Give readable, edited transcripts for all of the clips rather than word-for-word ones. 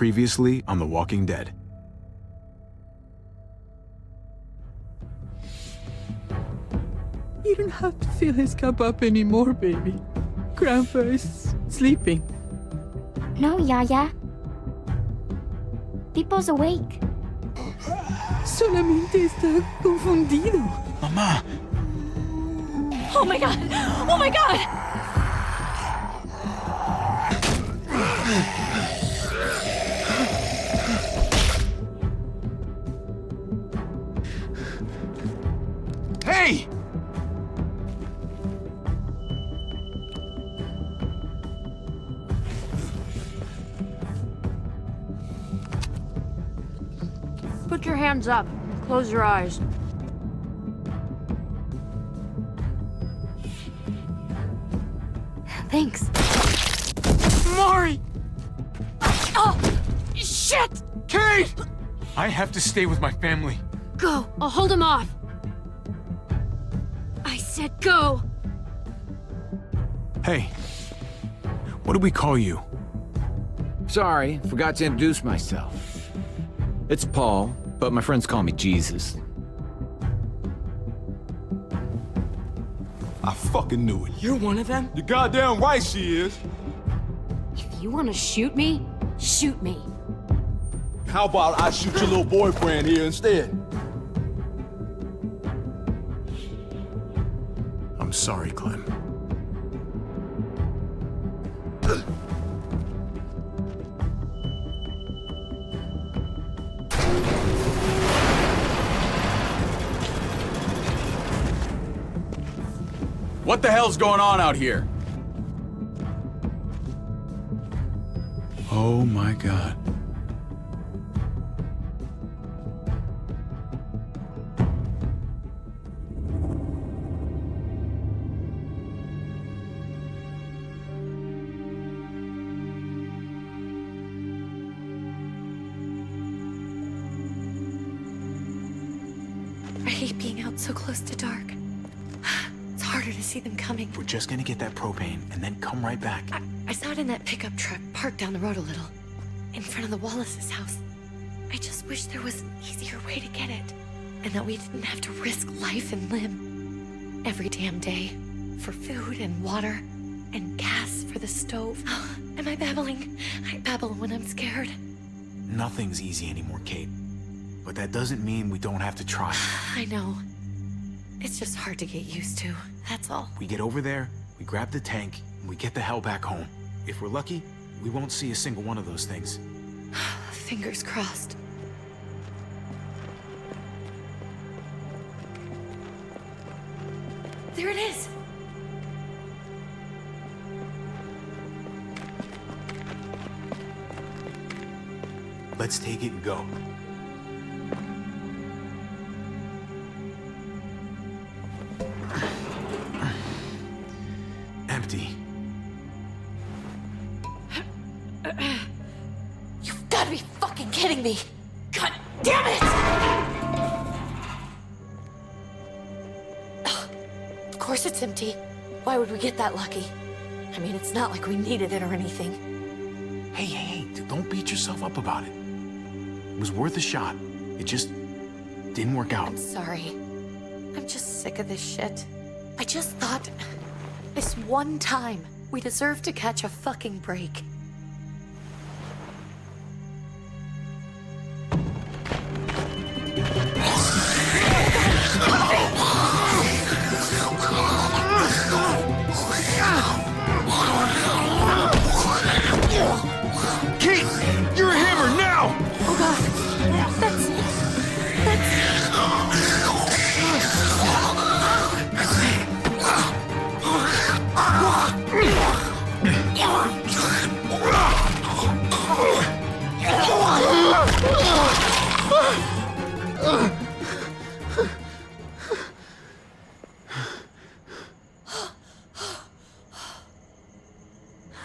Previously on The Walking Dead. You don't have to fill his cup up anymore, baby. Grandpa is sleeping. No, Yaya. Pipo's awake. Solamente está confundido. Mamá! Oh my god! Oh my god! Hey! Put your hands up. Close your eyes. Thanks. Mari! Oh! Shit! Kate! I have to stay with my family. Go. I'll hold him off. I said go. Hey. What do we call you? Sorry, forgot to introduce myself. It's Paul, but my friends call me Jesus. I fucking knew it. You're one of them? You're goddamn right she is. If you want to shoot me, shoot me. How about I shoot your little boyfriend here instead? I'm sorry, Clem. What the hell's going on out here? Oh my God. I hate being out so close to dark. It's harder to see them coming. We're just gonna get that propane and then come right back. I saw it in that pickup truck parked down the road a little, in front of the Wallace's house. I just wish there was an easier way to get it, and that we didn't have to risk life and limb every damn day for food and water and gas for the stove. Am I babbling? I babble when I'm scared. Nothing's easy anymore, Kate. But that doesn't mean we don't have to try. I know. It's just hard to get used to, that's all. We get over there, we grab the tank, and we get the hell back home. If we're lucky, we won't see a single one of those things. Fingers crossed. There it is! Let's take it and go. Empty. You've got to be fucking kidding me! God damn it! Ugh. Of course it's empty. Why would we get that lucky? I mean, it's not like we needed it or anything. Hey, don't beat yourself up about it. It was worth a shot. It just didn't work out. I'm sorry. I'm just sick of this shit. I just thought, this one time, we deserve to catch a fucking break. Kate! You're a hammer now! Oh god, that's...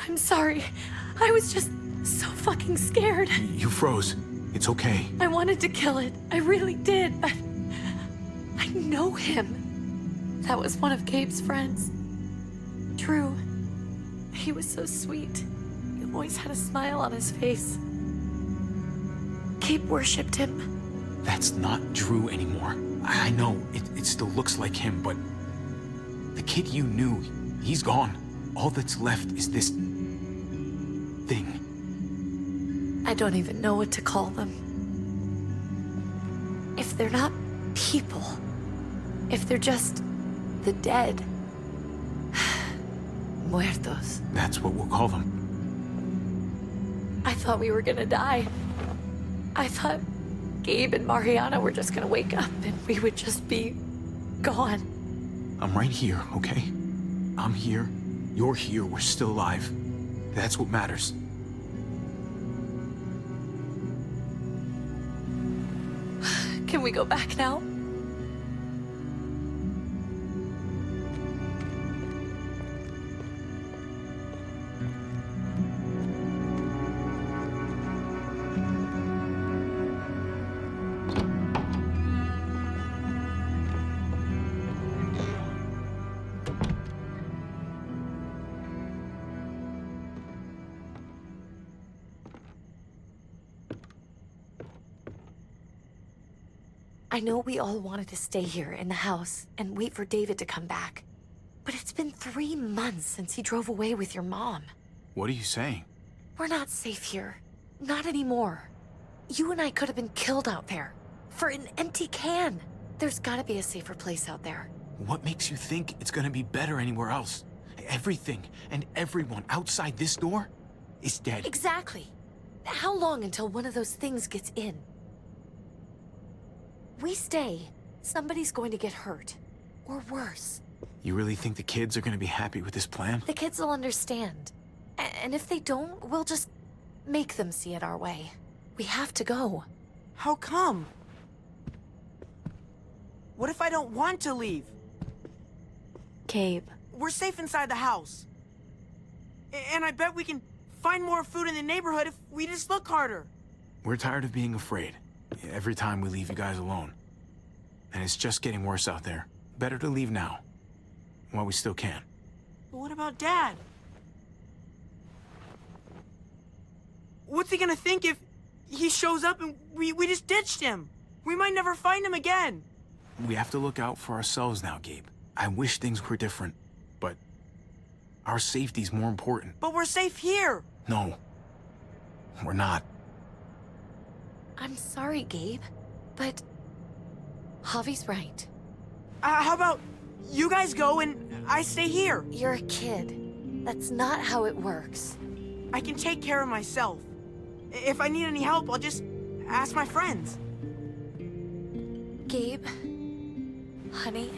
I'm sorry. I was just so fucking scared. You froze. It's okay. I wanted to kill it. I really did, but I know him. That was one of Gabe's friends. Drew. He was so sweet. He always had a smile on his face. Gabe worshipped him. That's not Drew anymore. I know, it still looks like him, but the kid you knew, he's gone. All that's left is this thing. I don't even know what to call them. If they're not people, if they're just the dead, muertos. That's what we'll call them. I thought we were gonna die. I thought Gabe and Mariana were just gonna wake up and we would just be gone. I'm right here, okay? I'm here, you're here, we're still alive. That's what matters. Can we go back now? I know we all wanted to stay here in the house and wait for David to come back. But it's been 3 months since he drove away with your mom. What are you saying? We're not safe here. Not anymore. You and I could have been killed out there. For an empty can. There's gotta be a safer place out there. What makes you think it's gonna be better anywhere else? Everything and everyone outside this door is dead. Exactly. How long until one of those things gets in? We stay, somebody's going to get hurt. Or worse. You really think the kids are gonna be happy with this plan? The kids will understand. And if they don't, we'll just make them see it our way. We have to go. How come? What if I don't want to leave? Gabe. We're safe inside the house. And I bet we can find more food in the neighborhood if we just look harder. We're tired of being afraid. Every time we leave you guys alone. And it's just getting worse out there. Better to leave now. While we still can. But what about Dad? What's he gonna think if he shows up and we just ditched him? We might never find him again. We have to look out for ourselves now, Gabe. I wish things were different, but our safety's more important. But we're safe here. No, we're not. I'm sorry, Gabe, but Javi's right. How about you guys go and I stay here? You're a kid. That's not how it works. I can take care of myself. If I need any help, I'll just ask my friends. Gabe, honey,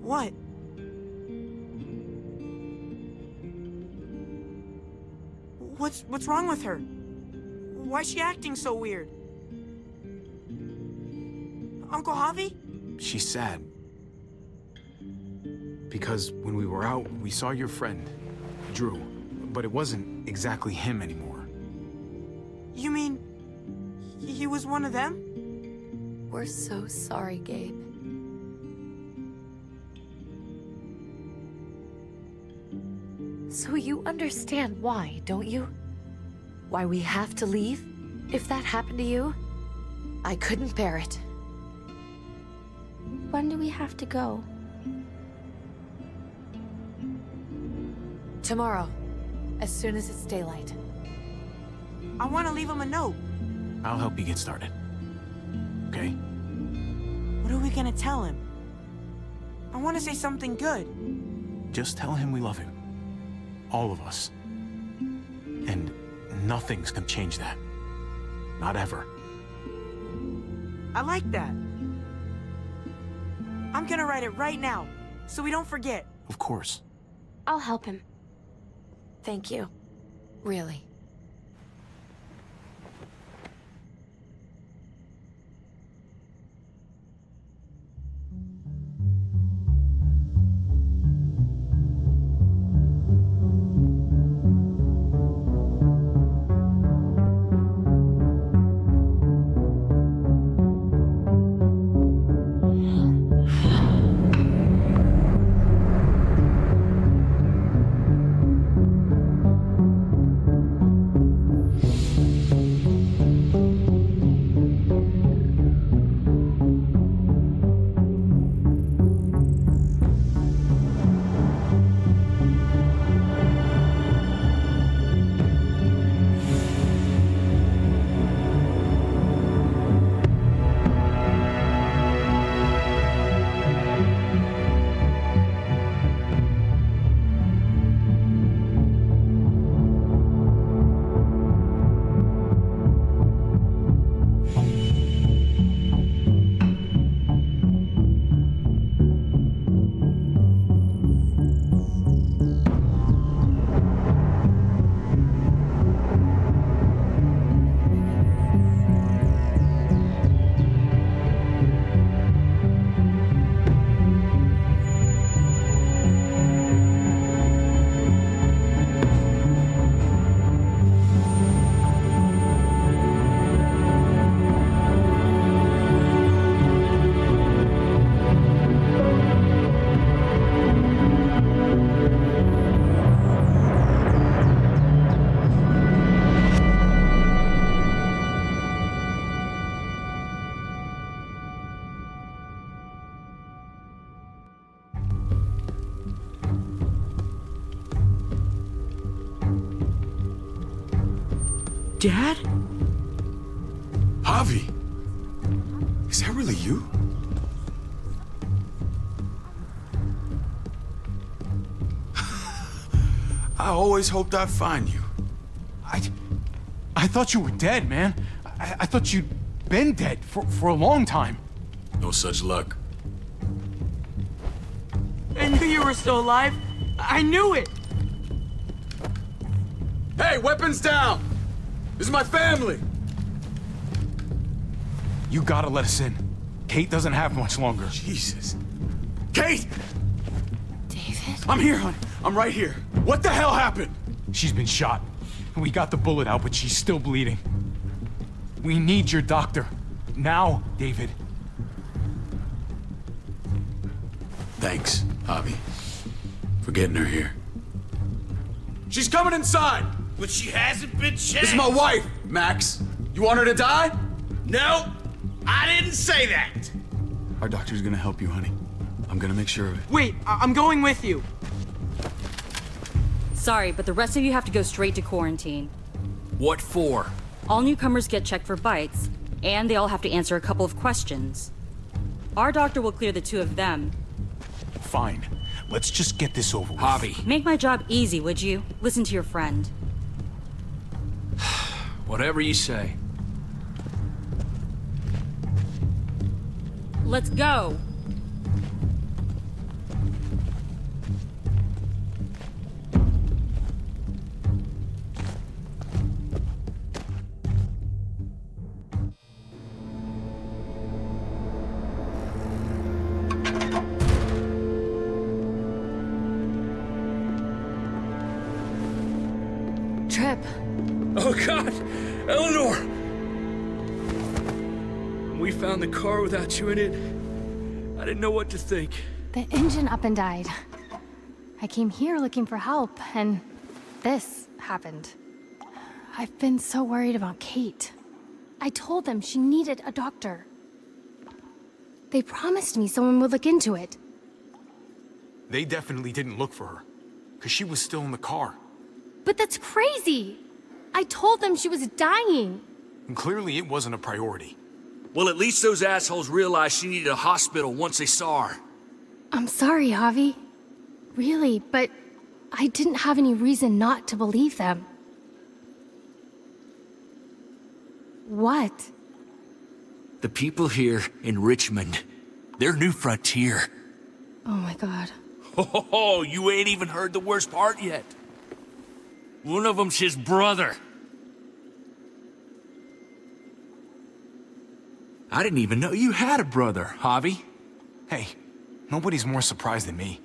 What? What's wrong with her? Why's she acting so weird? Uncle Javi? She's sad. Because when we were out, we saw your friend, Drew. But it wasn't exactly him anymore. You mean he was one of them? we're so sorry, Gabe. So you understand why, don't you? Why we have to leave? If that happened to you, I couldn't bear it. When do we have to go? Tomorrow, as soon as it's daylight. I want to leave him a note. I'll help you get started. Okay? What are we gonna tell him? I want to say something good. Just tell him we love him. All of us. And nothing's gonna change that. Not ever. I like that. I'm gonna write it right now, so we don't forget. Of course. I'll help him. Thank you. Really. Dad? Javi! Is that really you? I always hoped I'd find you. I thought you were dead, man. I thought you'd been dead for a long time. No such luck. I knew you were still alive. I knew it. Hey, weapons down! This is my family! You gotta let us in. Kate doesn't have much longer. Jesus. Kate! David? I'm here, hon. I'm right here. What the hell happened? She's been shot. We got the bullet out, but she's still bleeding. We need your doctor. Now, David. Thanks, Javi, for getting her here. She's coming inside! But she hasn't been checked. This is my wife, Max. You want her to die? No, I didn't say that. Our doctor's gonna help you, honey. I'm gonna make sure of it. Wait, I'm going with you. Sorry, but the rest of you have to go straight to quarantine. What for? All newcomers get checked for bites, and they all have to answer a couple of questions. Our doctor will clear the two of them. Fine. Let's just get this over with. Javi, Make my job easy, would you? Listen to your friend. whatever you say. Let's go! Trip. Oh God, Eleanor! When we found the car without you in it, I didn't know what to think. The engine up and died. I came here looking for help, and this happened. I've been so worried about Kate. I told them she needed a doctor. They promised me someone would look into it. They definitely didn't look for her, because she was still in the car. But that's crazy! I told them she was dying. And clearly it wasn't a priority. Well, at least those assholes realized she needed a hospital once they saw her. I'm sorry, Javi. Really, but I didn't have any reason not to believe them. What? The people here in Richmond, their new frontier. Oh my god. Oh, you ain't even heard the worst part yet. One of them's his brother. I didn't even know you had a brother, Javi. Hey, nobody's more surprised than me.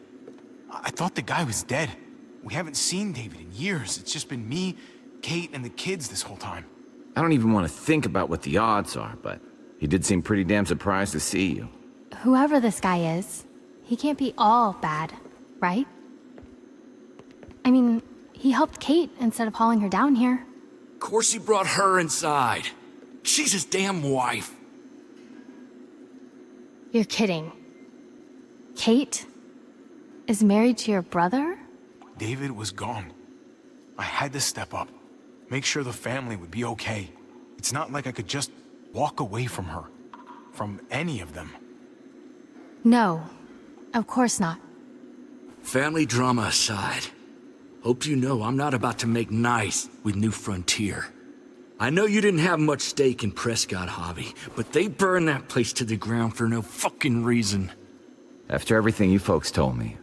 I thought the guy was dead. We haven't seen David in years. It's just been me, Kate, and the kids this whole time. I don't even want to think about what the odds are, but he did seem pretty damn surprised to see you. Whoever this guy is, he can't be all bad, right? I mean, he helped Kate instead of hauling her down here. Of course he brought her inside. She's his damn wife. You're kidding. Kate is married to your brother? David was gone. I had to step up, make sure the family would be okay. It's not like I could just walk away from her, from any of them. No, of course not. Family drama aside, hope you know I'm not about to make nice with New Frontier. I know you didn't have much stake in Prescott, Javi, but they burned that place to the ground for no fucking reason. After everything you folks told me,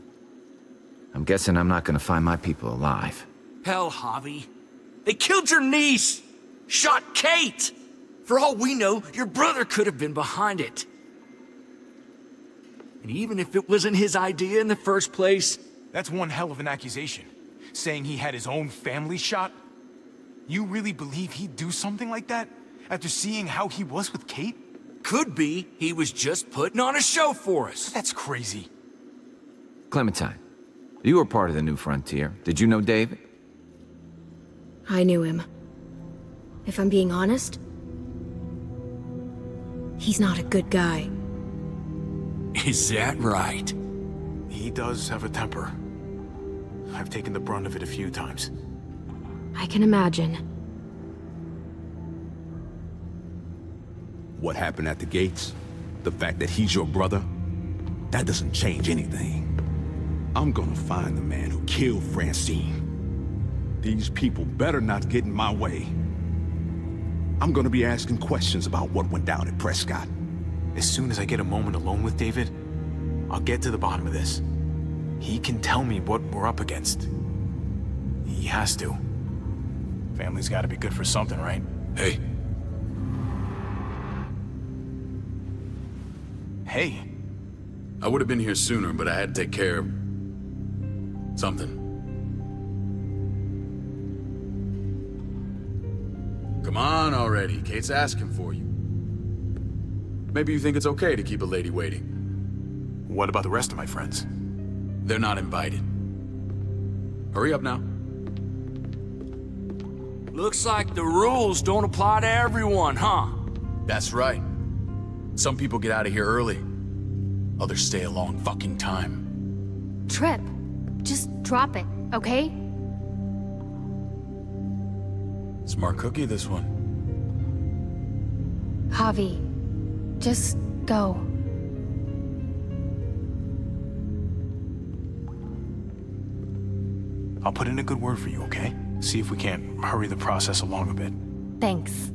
I'm guessing I'm not gonna find my people alive. Hell, Javi. They killed your niece! Shot Kate! For all we know, your brother could have been behind it. And even if it wasn't his idea in the first place... That's one hell of an accusation. Saying he had his own family shot? You really believe he'd do something like that? After seeing how he was with Kate? Could be he was just putting on a show for us. That's crazy. Clementine, you were part of the New Frontier. Did you know David? I knew him. If I'm being honest, he's not a good guy. Is that right? He does have a temper. I've taken the brunt of it a few times. I can imagine. What happened at the gates, the fact that he's your brother, that doesn't change anything. I'm gonna find the man who killed Francine. These people better not get in my way. I'm gonna be asking questions about what went down at Prescott. As soon as I get a moment alone with David, I'll get to the bottom of this. He can tell me what we're up against. He has to. Family's gotta be good for something, right? Hey, Hey, I would have been here sooner, but I had to take care of something. Come on already. Kate's asking for you. Maybe you think it's okay to keep a lady waiting. what about the rest of my friends? They're not invited. Hurry up now. Looks like the rules don't apply to everyone, huh? That's right. Some people get out of here early. Others stay a long fucking time. Trip, just drop it, okay? Smart cookie, this one. Javi, just go. I'll put in a good word for you, okay? See if we can't hurry the process along a bit. Thanks.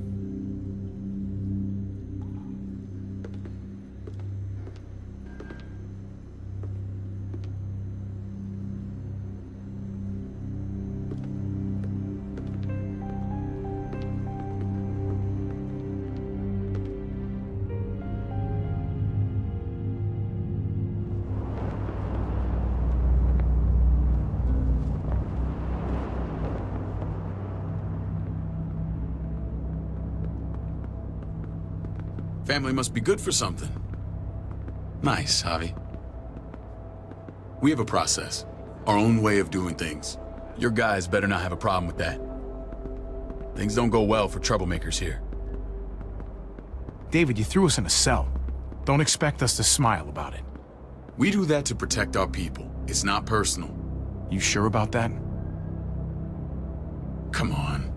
Family must be good for something. Nice, Javi. We have a process, our own way of doing things. Your guys better not have a problem with that. Things don't go well for troublemakers here. David, you threw us in a cell. Don't expect us to smile about it. We do that to protect our people. It's not personal. You sure about that? Come on.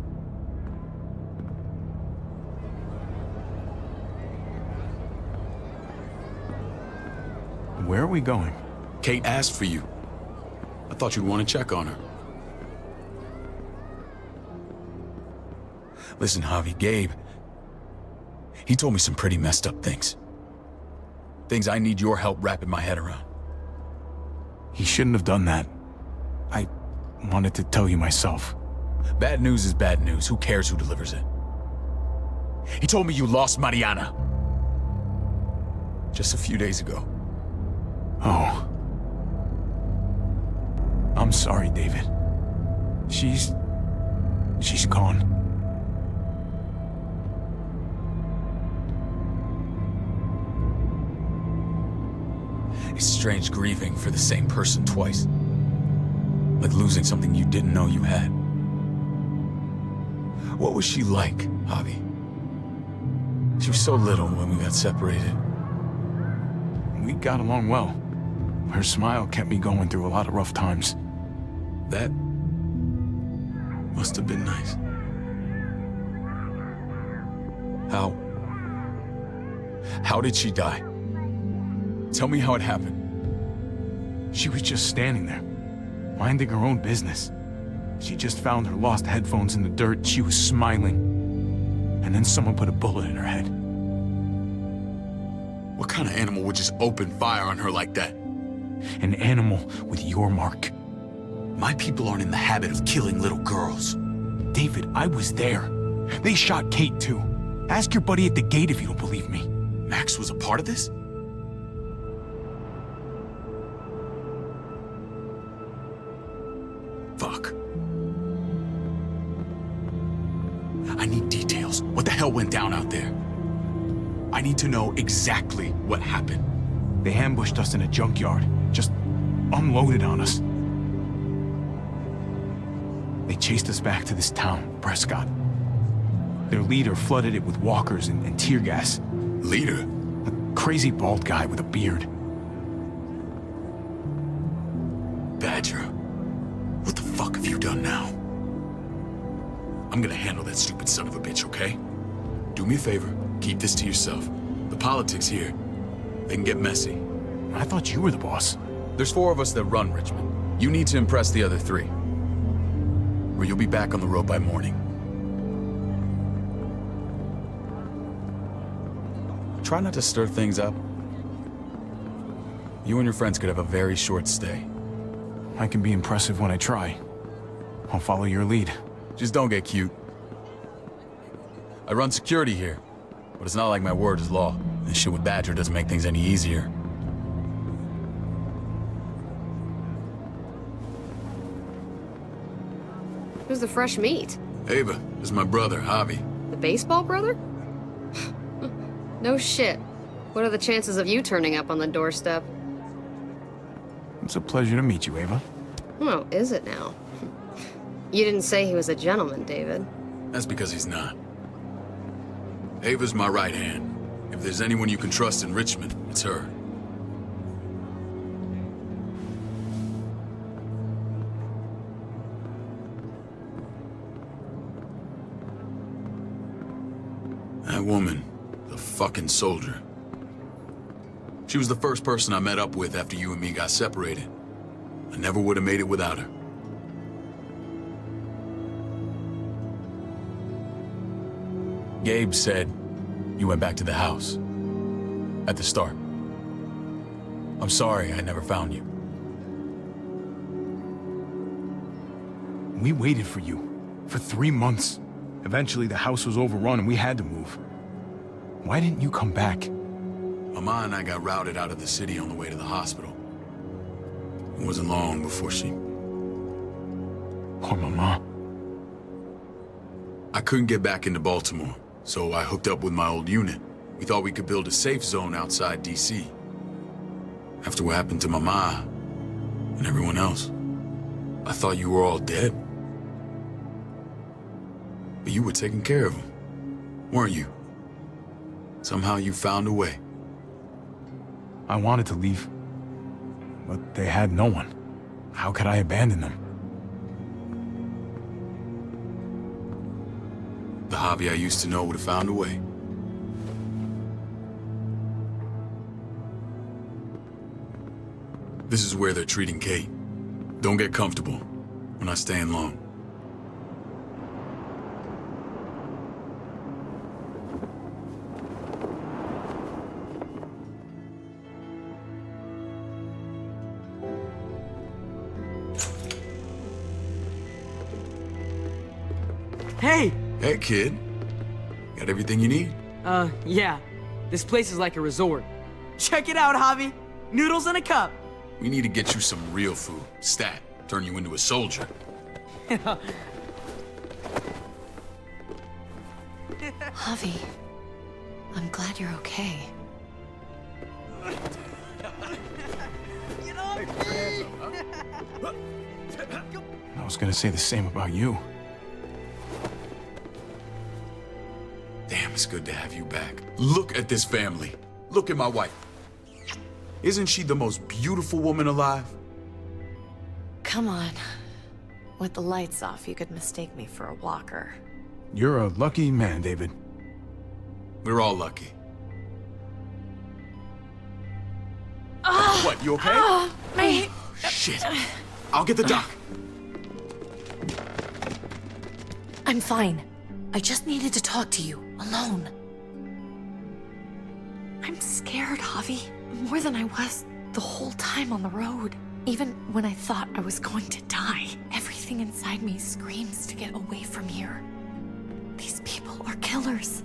Where are we going? Kate asked for you. I thought you'd want to check on her. Listen, Javi, Gabe, he told me some pretty messed up things. Things I need your help wrapping my head around. He shouldn't have done that. I wanted to tell you myself. Bad news is bad news. Who cares who delivers it? He told me you lost Mariana. Just a few days ago. Oh. I'm sorry, David. She's gone. It's strange grieving for the same person twice. Like losing something you didn't know you had. What was she like, Javi? She was so little when we got separated. We got along well. Her smile kept me going through a lot of rough times. That must have been nice. How did she die? Tell me how it happened. She was just standing there, minding her own business. She just found her lost headphones in the dirt. She was smiling. And then someone put a bullet in her head. What kind of animal would just open fire on her like that? An animal with your mark. My people aren't in the habit of killing little girls. David, I was there. They shot Kate too. Ask your buddy at the gate if you don't believe me. Max was a part of this? Fuck. I need details. What the hell went down out there? I need to know exactly what happened. They ambushed us in a junkyard. Just unloaded on us. They chased us back to this town, Prescott. Their leader flooded it with walkers and tear gas. Leader? A crazy bald guy with a beard. Badger, what the fuck have you done now? I'm gonna handle that stupid son of a bitch, okay? do me a favor. Keep this to yourself. The politics here, they can get messy. I thought you were the boss. There's 4 of us that run Richmond. You need to impress the other 3. Or you'll be back on the road by morning. Try not to stir things up. You and your friends could have a very short stay. I can be impressive when I try. I'll follow your lead. Just don't get cute. I run security here, but it's not like my word is law. This shit with Badger doesn't make things any easier. Who's the fresh meat? Ava, this is my brother, Javi. The baseball brother? No shit. What are the chances of you turning up on the doorstep? It's a pleasure to meet you, Ava. Oh, is it now? You didn't say he was a gentleman, David. That's because he's not. Ava's my right hand. If there's anyone you can trust in Richmond, it's her. That woman, the fucking soldier. She was the first person I met up with after you and me got separated. I never would have made it without her. Gabe said you went back to the house. At the start. I'm sorry I never found you. We waited for you. For 3 months. Eventually the house was overrun and we had to move. Why didn't you come back? Mama and I got routed out of the city on the way to the hospital. It wasn't long before she... Poor Mama. I couldn't get back into Baltimore, so I hooked up with my old unit. We thought we could build a safe zone outside D.C. After what happened to Mama and everyone else, I thought you were all dead. But you were taking care of them, weren't you? Somehow you found a way. I wanted to leave, but they had no one. How could I abandon them? The Javi I used to know would have found a way. This is where they're treating Kate. Don't get comfortable. We're not staying long. Hey! Hey, kid. Got everything you need? Yeah. This place is like a resort. Check it out, Javi. Noodles in a cup. We need to get you some real food. Stat. Turn you into a soldier. Javi, I'm glad you're okay. I was gonna say the same about you. Damn, it's good to have you back. Look at this family. Look at my wife. Isn't she the most beautiful woman alive? Come on. With the lights off, you could mistake me for a walker. You're a lucky man, David. We're all lucky. What, you okay? Shit. I'll get the doc. I'm fine. I just needed to talk to you, alone. I'm scared, Javi. More than I was the whole time on the road. Even when I thought I was going to die, everything inside me screams to get away from here. These people are killers.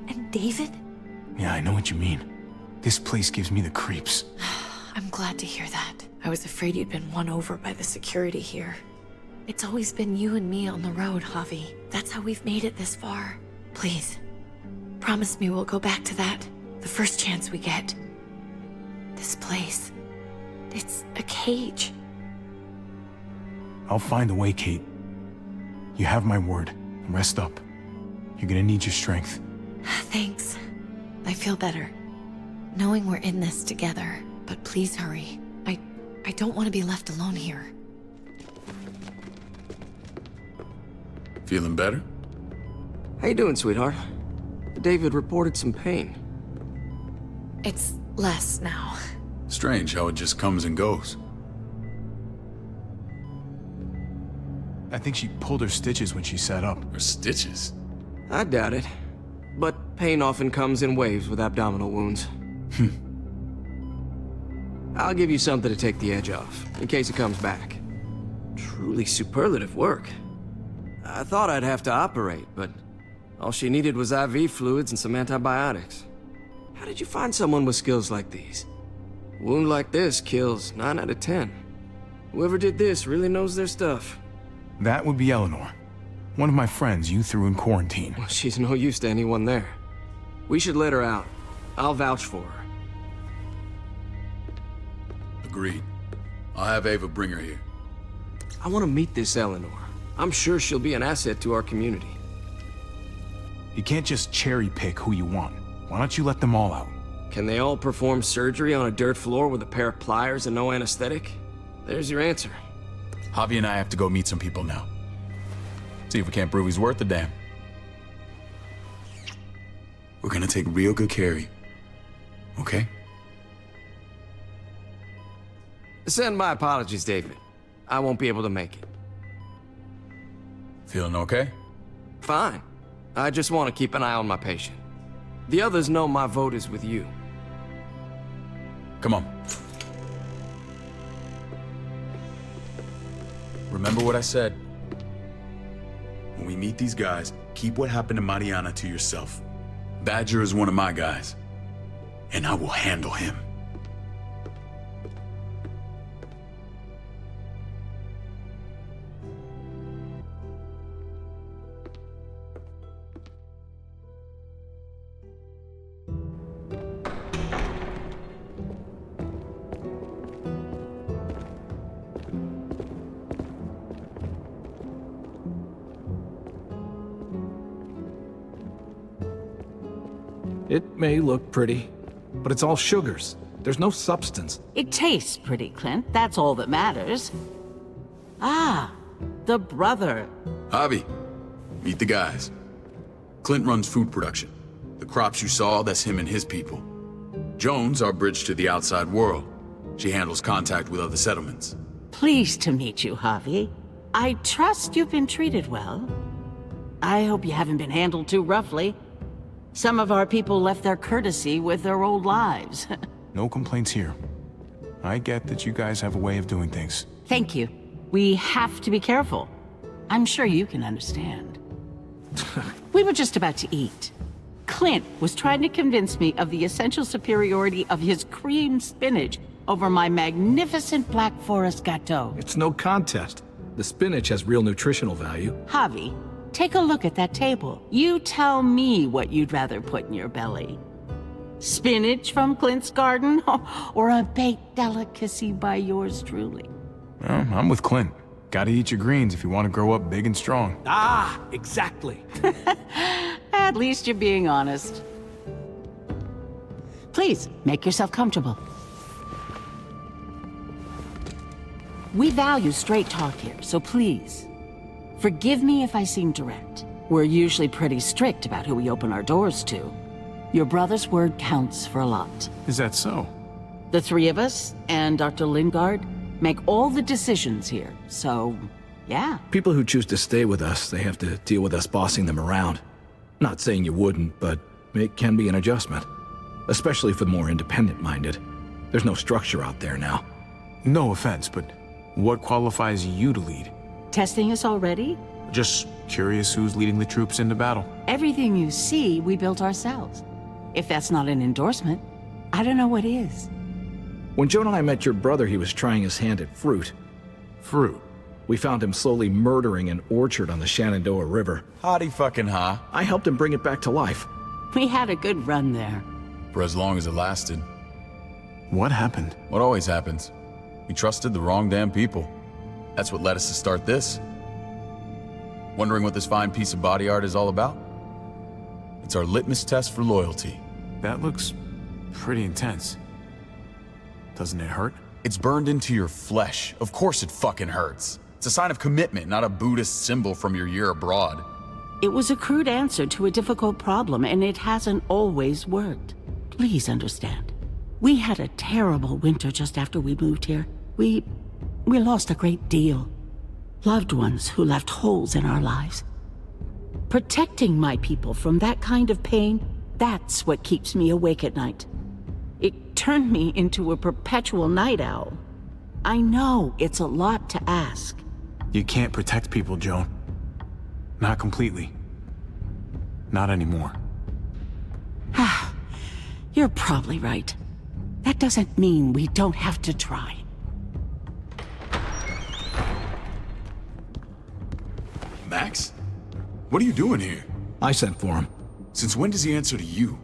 And David? Yeah, I know what you mean. This place gives me the creeps. I'm glad to hear that. I was afraid you'd been won over by the security here. It's always been you and me on the road, Javi. That's how we've made it this far. Please, promise me we'll go back to that the first chance we get. This place, it's a cage. I'll find a way, Kate. You have my word. Rest up. You're gonna need your strength. Thanks. I feel better. Knowing we're in this together. But please hurry. I don't want to be left alone here. Feeling better? How you doing, sweetheart? David reported some pain. It's less now. Strange how it just comes and goes. I think she pulled her stitches when she sat up. Her stitches? I doubt it. But pain often comes in waves with abdominal wounds. I'll give you something to take the edge off, in case it comes back. Truly superlative work. I thought I'd have to operate, but all she needed was IV fluids and some antibiotics. How did you find someone with skills like these? A wound like this kills 9 out of 10. Whoever did this really knows their stuff. That would be Eleanor. One of my friends you threw in quarantine. Well, she's no use to anyone there. We should let her out. I'll vouch for her. Agreed. I'll have Ava bring her here. I want to meet this Eleanor. I'm sure she'll be an asset to our community. You can't just cherry pick who you want. Why don't you let them all out? Can they all perform surgery on a dirt floor with a pair of pliers and no anesthetic? There's your answer. Javi and I have to go meet some people now. See if we can't prove he's worth the damn. We're gonna take real good care of you. Okay? Send my apologies, David. I won't be able to make it. Feeling okay? Fine. I just want to keep an eye on my patient. The others know my vote is with you. Come on. Remember what I said. When we meet these guys, keep what happened to Mariana to yourself. Badger is one of my guys, and I will handle him. It may look pretty, but it's all sugars. There's no substance. It tastes pretty, Clint. That's all that matters. Ah, the brother. Javi, meet the guys. Clint runs food production. The crops you saw, that's him and his people. Jones, our bridge to the outside world. She handles contact with other settlements. Pleased to meet you, Javi. I trust you've been treated well. I hope you haven't been handled too roughly. Some of our people left their courtesy with their old lives. No complaints here. I get that you guys have a way of doing things. Thank you. We have to be careful. I'm sure you can understand. We were just about to eat. Clint was trying to convince me of the essential superiority of his creamed spinach over my magnificent Black Forest gâteau. It's no contest. The spinach has real nutritional value. Javi, take a look at that table. You tell me what you'd rather put in your belly. Spinach from Clint's garden, or a baked delicacy by yours truly? Well, I'm with Clint. Gotta eat your greens if you want to grow up big and strong. Ah, exactly. At least you're being honest. Please, make yourself comfortable. We value straight talk here, so please, forgive me if I seem direct. We're usually pretty strict about who we open our doors to. Your brother's word counts for a lot. Is that so? The three of us, and Dr. Lingard, make all the decisions here, so, yeah. People who choose to stay with us, they have to deal with us bossing them around. Not saying you wouldn't, but it can be an adjustment. Especially for the more independent-minded. There's no structure out there now. No offense, but what qualifies you to lead? Testing us already? Just curious who's leading the troops into battle. Everything you see, we built ourselves. If that's not an endorsement, I don't know what is. When Joan and I met your brother, he was trying his hand at fruit. Fruit? We found him slowly murdering an orchard on the Shenandoah River. Howdy fucking ha. I helped him bring it back to life. We had a good run there. For as long as it lasted. What happened? What always happens. We trusted the wrong damn people. That's what led us to start this. Wondering what this fine piece of body art is all about? It's our litmus test for loyalty. That looks pretty intense. Doesn't it hurt? It's burned into your flesh. Of course it fucking hurts. It's a sign of commitment, not a Buddhist symbol from your year abroad. It was a crude answer to a difficult problem, and it hasn't always worked. Please understand. We had a terrible winter just after we moved here. We lost a great deal. Loved ones who left holes in our lives. Protecting my people from that kind of pain, that's what keeps me awake at night. It turned me into a perpetual night owl. I know it's a lot to ask. You can't protect people, Joan. Not completely. Not anymore. You're probably right. That doesn't mean we don't have to try. Max? What are you doing here? I sent for him. Since when does he answer to you?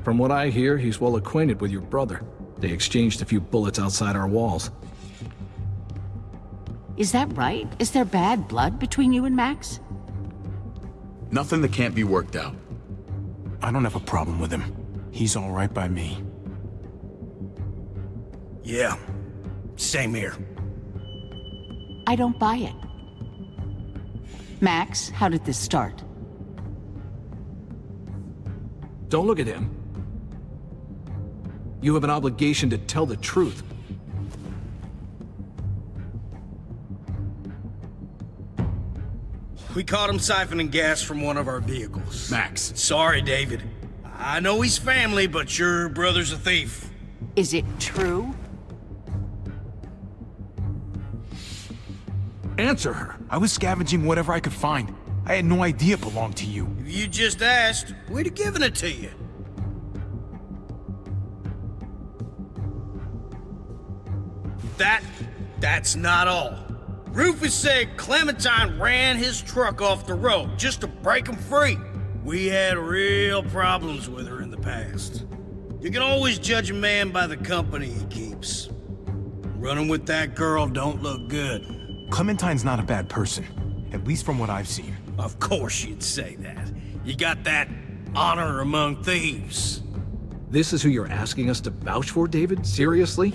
From what I hear, he's well acquainted with your brother. They exchanged a few bullets outside our walls. Is that right? Is there bad blood between you and Max? Nothing that can't be worked out. I don't have a problem with him. He's all right by me. Yeah, same here. I don't buy it. Max, how did this start? Don't look at him. You have an obligation to tell the truth. We caught him siphoning gas from one of our vehicles. Max. Sorry, David. I know he's family, but your brother's a thief. Is it true? Answer her. I was scavenging whatever I could find. I had no idea it belonged to you. If you just asked, we'd have given it to you. That's not all. Rufus said Clementine ran his truck off the road just to break him free. We had real problems with her in the past. You can always judge a man by the company he keeps. Running with that girl don't look good. Clementine's not a bad person, at least from what I've seen. Of course you'd say that. You got that honor among thieves. This is who you're asking us to vouch for, David? Seriously?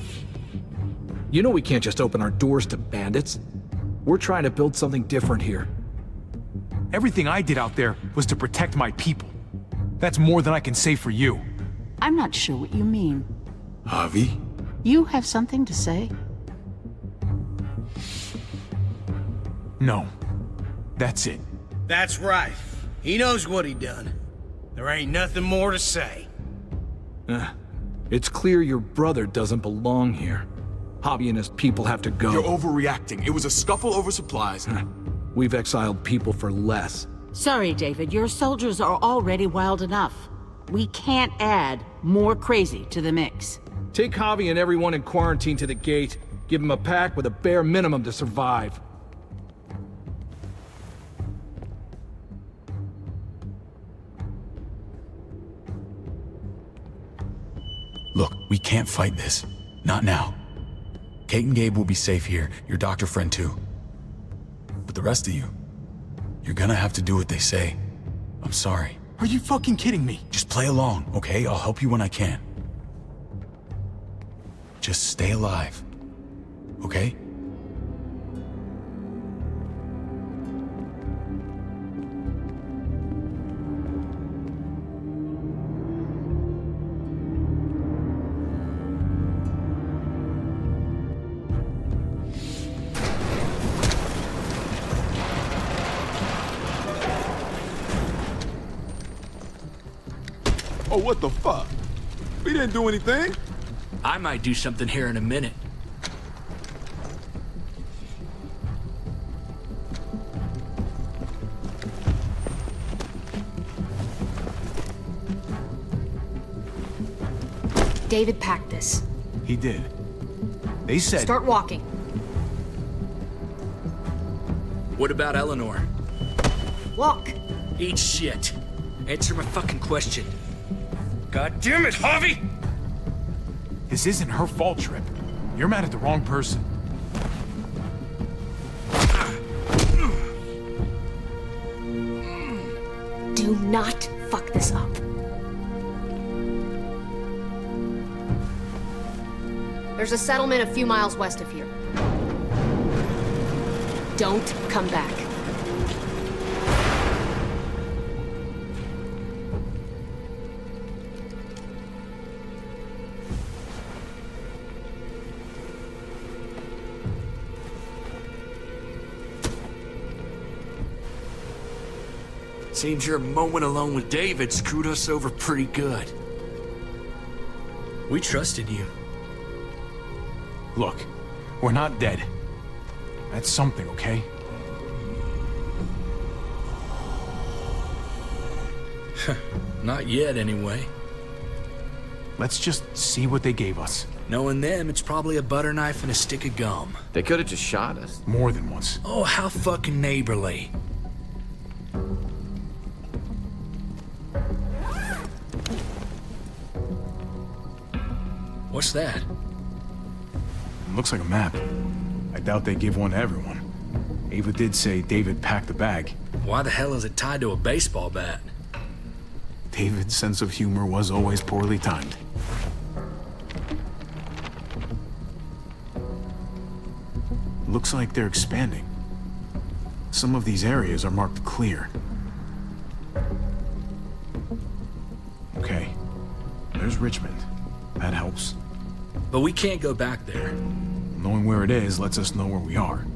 You know we can't just open our doors to bandits. We're trying to build something different here. Everything I did out there was to protect my people. That's more than I can say for you. I'm not sure what you mean. Javi? You have something to say? No. That's it. That's right. He knows what he done. There ain't nothing more to say. It's clear your brother doesn't belong here. Javi and his people have to go. You're overreacting. It was a scuffle over supplies. We've exiled people for less. Sorry, David. Your soldiers are already wild enough. We can't add more crazy to the mix. Take Javi and everyone in quarantine to the gate. Give them a pack with a bare minimum to survive. Look, we can't fight this. Not now. Kate and Gabe will be safe here, your doctor friend too. But the rest of you, you're gonna have to do what they say. I'm sorry. Are you fucking kidding me? Just play along, okay? I'll help you when I can. Just stay alive, okay? Oh, what the fuck? We didn't do anything. I might do something here in a minute. David packed this. He did. They said... Start walking. What about Eleanor? Walk. Eat shit. Answer my fucking question. God damn it, Javi! This isn't her fault, Trip. You're mad at the wrong person. Do not fuck this up. There's a settlement a few miles west of here. Don't come back. Seems your moment alone with David screwed us over pretty good. We trusted you. Look, we're not dead. That's something, okay? Not yet, anyway. Let's just see what they gave us. Knowing them, it's probably a butter knife and a stick of gum. They could have just shot us. More than once. Oh, how fucking neighborly. What's that? Looks like a map. I doubt they give one to everyone. Ava did say David packed the bag. Why the hell is it tied to a baseball bat? David's sense of humor was always poorly timed. Looks like they're expanding. Some of these areas are marked clear. Okay, there's Richmond. That helps. But we can't go back there. Knowing where it is lets us know where we are.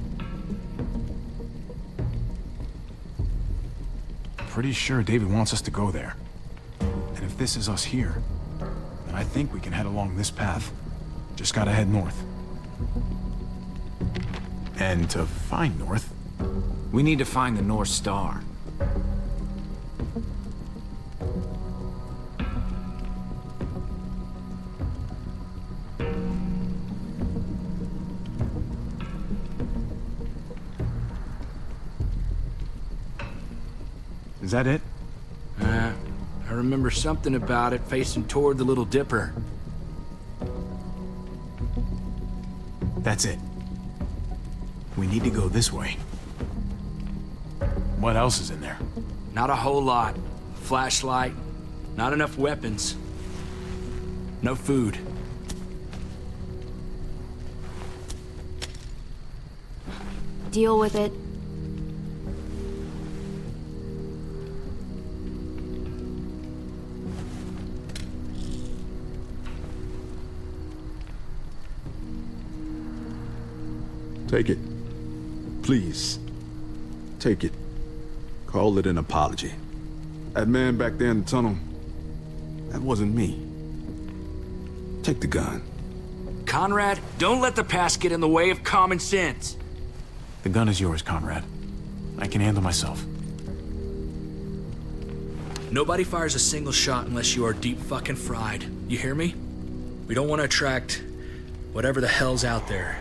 Pretty sure David wants us to go there. And if this is us here, then I think we can head along this path. Just gotta head north. And to find north, We need to find the North Star. is that it? I remember something about it facing toward the Little Dipper. That's it. We need to go this way. What else is in there? Not a whole lot. Flashlight, not enough weapons. No food. Deal with it. Take it. Please. Take it. Call it an apology. That man back there in the tunnel, that wasn't me. Take the gun. Conrad, don't let the past get in the way of common sense. The gun is yours, Conrad. I can handle myself. Nobody fires a single shot unless you are deep fucking fried. You hear me? We don't want to attract whatever the hell's out there.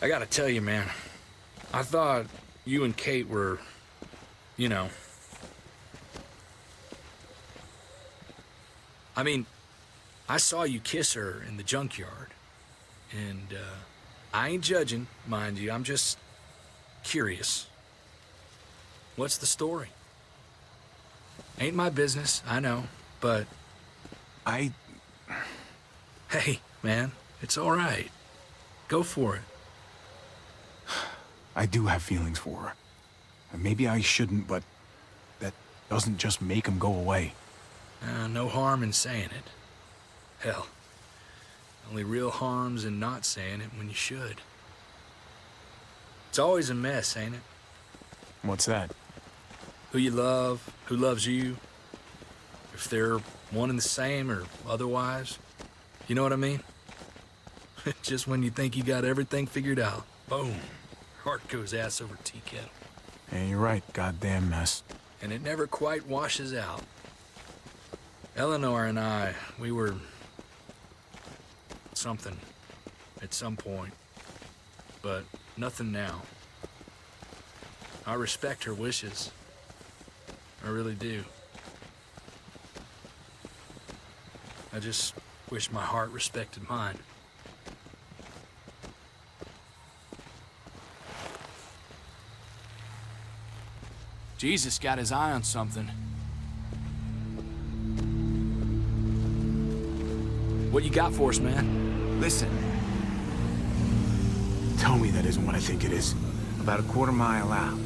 I gotta tell you, man, I thought you and Kate were, you know. I mean, I saw you kiss her in the junkyard. And, I ain't judging, mind you, I'm just curious. What's the story? Ain't my business, I know, but... Hey, man, it's all right. Go for it. I do have feelings for her. And maybe I shouldn't, but that doesn't just make them go away. No harm in saying it. Hell, only real harm's in not saying it when you should. It's always a mess, ain't it? What's that? Who you love, who loves you, if they're one and the same or otherwise. You know what I mean? Just when you think you got everything figured out, boom. Heart goes ass over tea kettle. Yeah, you're right. Goddamn mess. And it never quite washes out. Eleanor and I, we were... something. At some point. But nothing now. I respect her wishes. I really do. I just wish my heart respected mine. Jesus got his eye on something. What you got for us, man? Listen. Tell me that isn't what I think it is. About a quarter-mile out.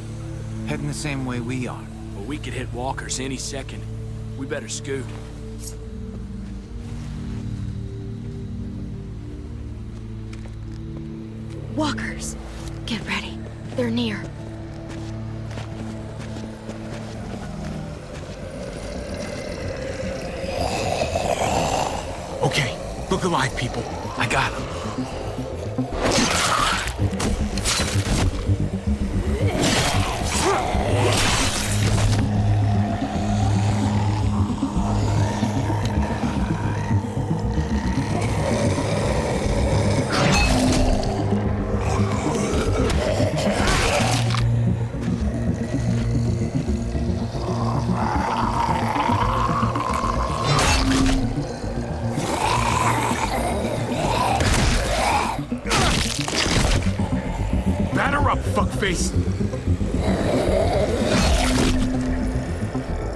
Heading the same way we are. Well, we could hit walkers any second. We better scoot. Walkers! Get ready. They're near. Okay, look alive, people. I got him. Batter up, fuckface!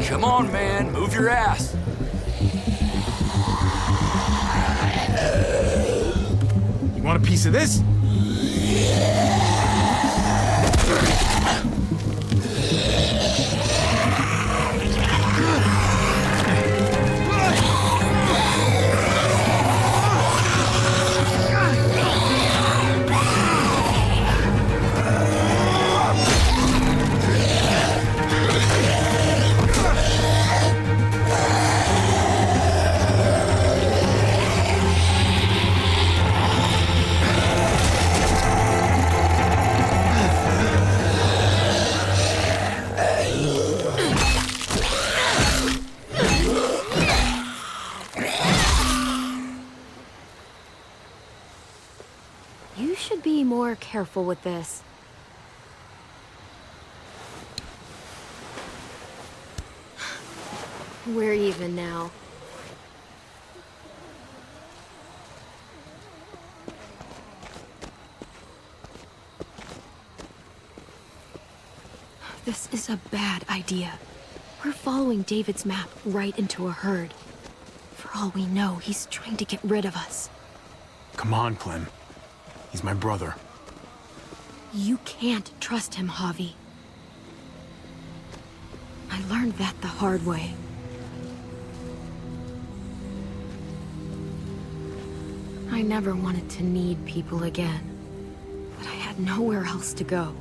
Come on, man. Move your ass. You want a piece of this? You should be more careful with this. We're even now. This is a bad idea. We're following David's map right into a herd. For all we know, he's trying to get rid of us. Come on, Clem. He's my brother. You can't trust him, Javi. I learned that the hard way. I never wanted to need people again, but I had nowhere else to go.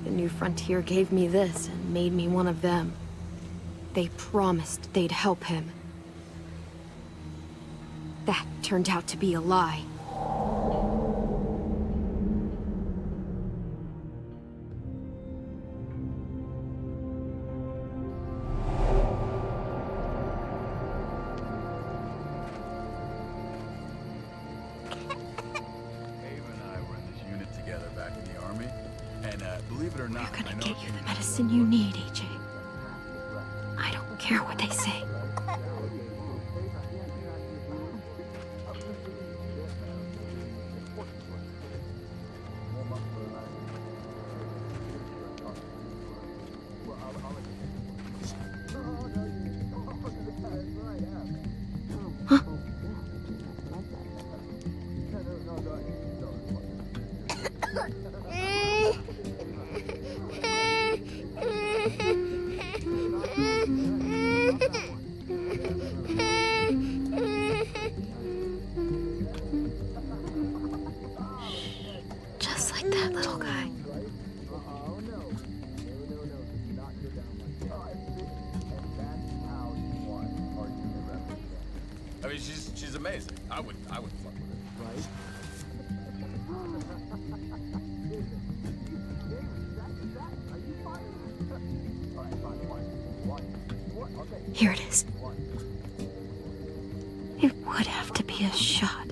The New Frontier gave me this and made me one of them. They promised they'd help him. That turned out to be a lie. Believe it or not, We're gonna get you the medicine you need, AJ. I don't care what they say. Just like that little guy. I mean, she's amazing. I would fuck with her. Right? Here it is. It would have to be a shot.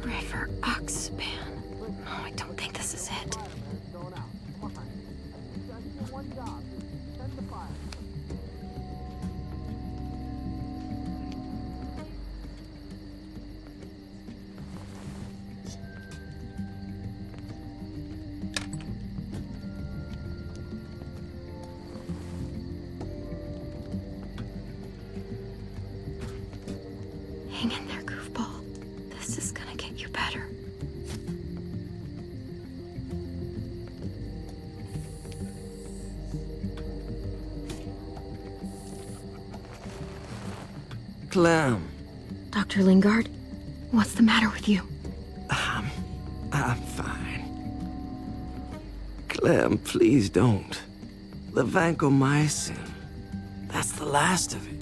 River Oxpan. Oh, I don't think this is it. Hang in there, goofball. This is gonna get you better. Clem. Dr. Lingard, what's the matter with you? I'm fine. Clem, please don't. The vancomycin. That's the last of it.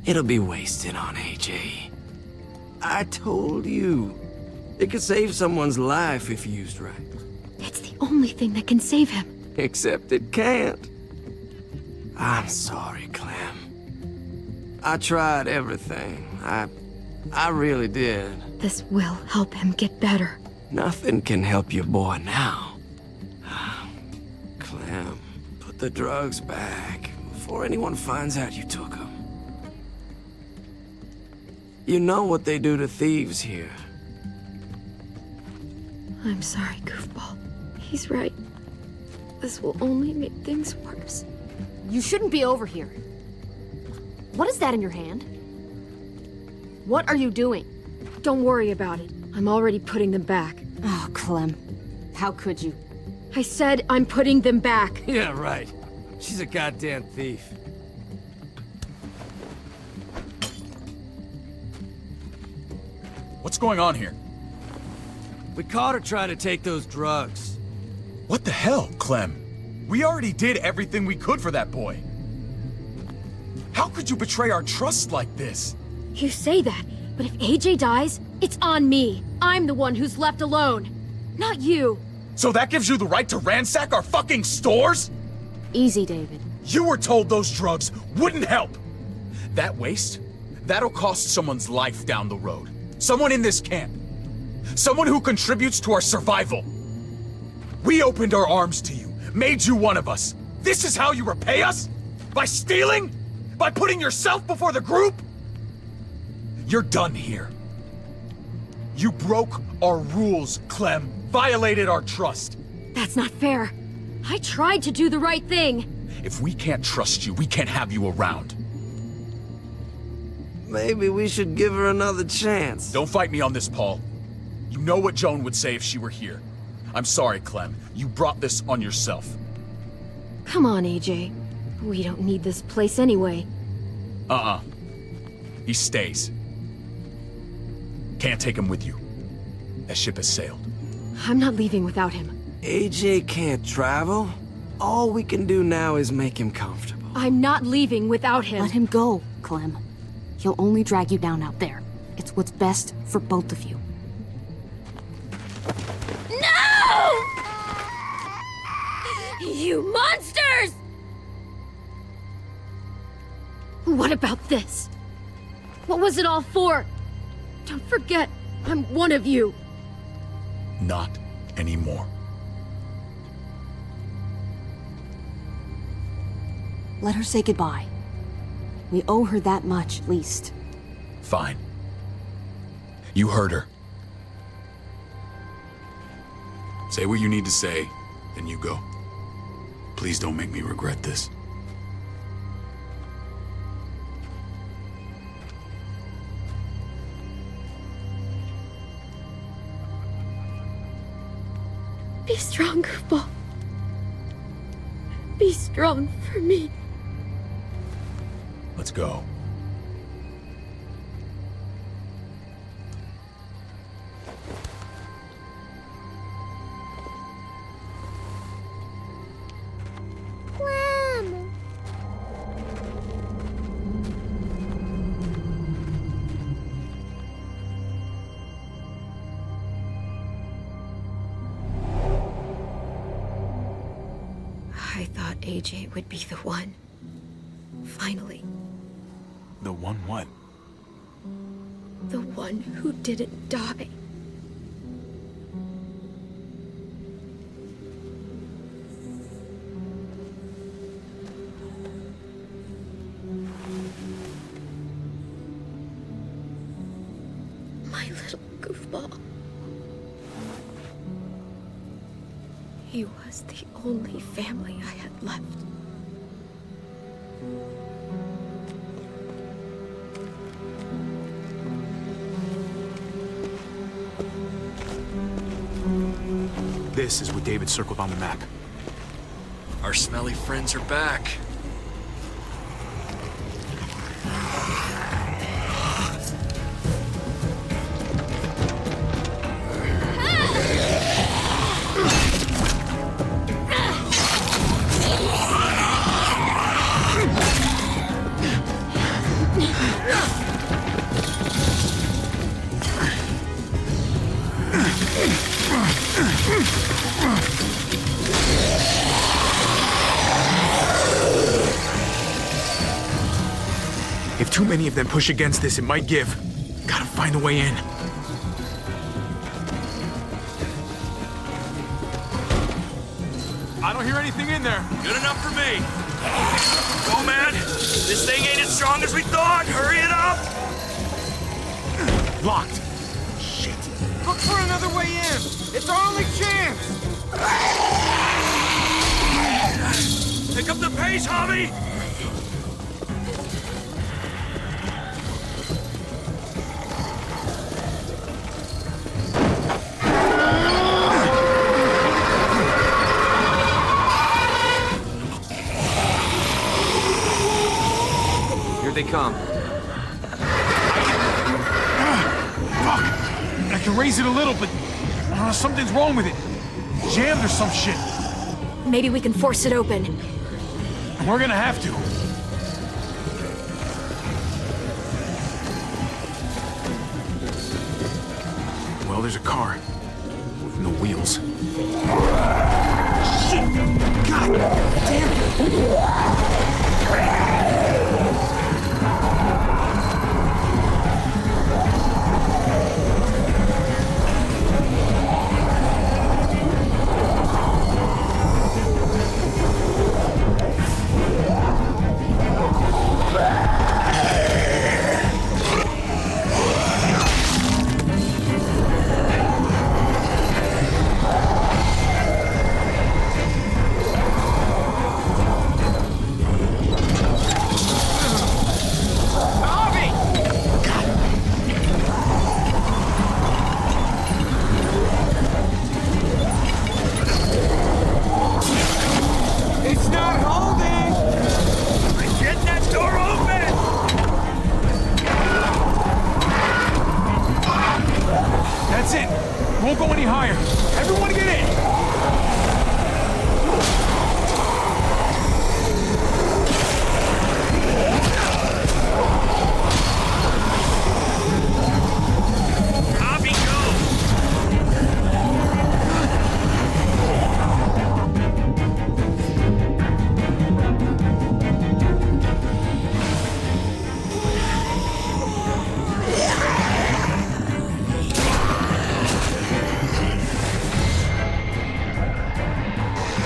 It'll be wasted on AJ. I told you. It could save someone's life if used right. It's the only thing that can save him. Except it can't. I'm sorry, Clem. I tried everything. I really did. This will help him get better. Nothing can help your boy now. Clem, put the drugs back before anyone finds out you took them. You know what they do to thieves here. I'm sorry, goofball. He's right. This will only make things worse. You shouldn't be over here. What is that in your hand? What are you doing? Don't worry about it. I'm already putting them back. Oh, Clem. How could you? I said I'm putting them back. Yeah, right. She's a goddamn thief. What's going on here? We caught her trying to take those drugs. What the hell, Clem? We already did everything we could for that boy. How could you betray our trust like this? You say that, but if AJ dies, it's on me. I'm the one who's left alone, not you. So that gives you the right to ransack our fucking stores? Easy, David. You were told those drugs wouldn't help. That waste, that'll cost someone's life down the road. Someone in this camp. Someone who contributes to our survival. We opened our arms to you, made you one of us. This is how you repay us? By stealing? By putting yourself before the group? You're done here. You broke our rules, Clem. Violated our trust. That's not fair. I tried to do the right thing. If we can't trust you, we can't have you around. Maybe we should give her another chance. Don't fight me on this, Paul. You know what Joan would say if she were here. I'm sorry, Clem. You brought this on yourself. Come on, AJ. We don't need this place anyway. He stays. Can't take him with you. That ship has sailed. I'm not leaving without him. AJ can't travel. All we can do now is make him comfortable. I'm not leaving without him. Let him go, Clem. He'll only drag you down out there. It's what's best for both of you. No! You monsters! What about this? What was it all for? Don't forget, I'm one of you. Not anymore. Let her say goodbye. We owe her that much, at least. Fine. You heard her. Say what you need to say, then you go. Please don't make me regret this. Be strong, goofball. Be strong for me. Let's go. I thought AJ would be the one. Finally. The one what? The one who didn't die. My little goofball. He was the only family I had left. This is what David circled on the map. Our smelly friends are back. If too many of them push against this, it might give. Gotta find a way in. I don't hear anything in there. Good enough for me. Go, man. This thing ain't as strong as we thought. Hurry it up. Locked. Look for another way in. It's our only chance. Pick up the pace, Javi. Here they come. Fuck! I can raise it a little, but something's wrong with it. Jammed or some shit. Maybe we can force it open. We're gonna have to. Well, there's a car with no wheels. Shit! God damn It's not holding. Get that door open. That's it! Won't go any higher. Everyone get in! Javi, go.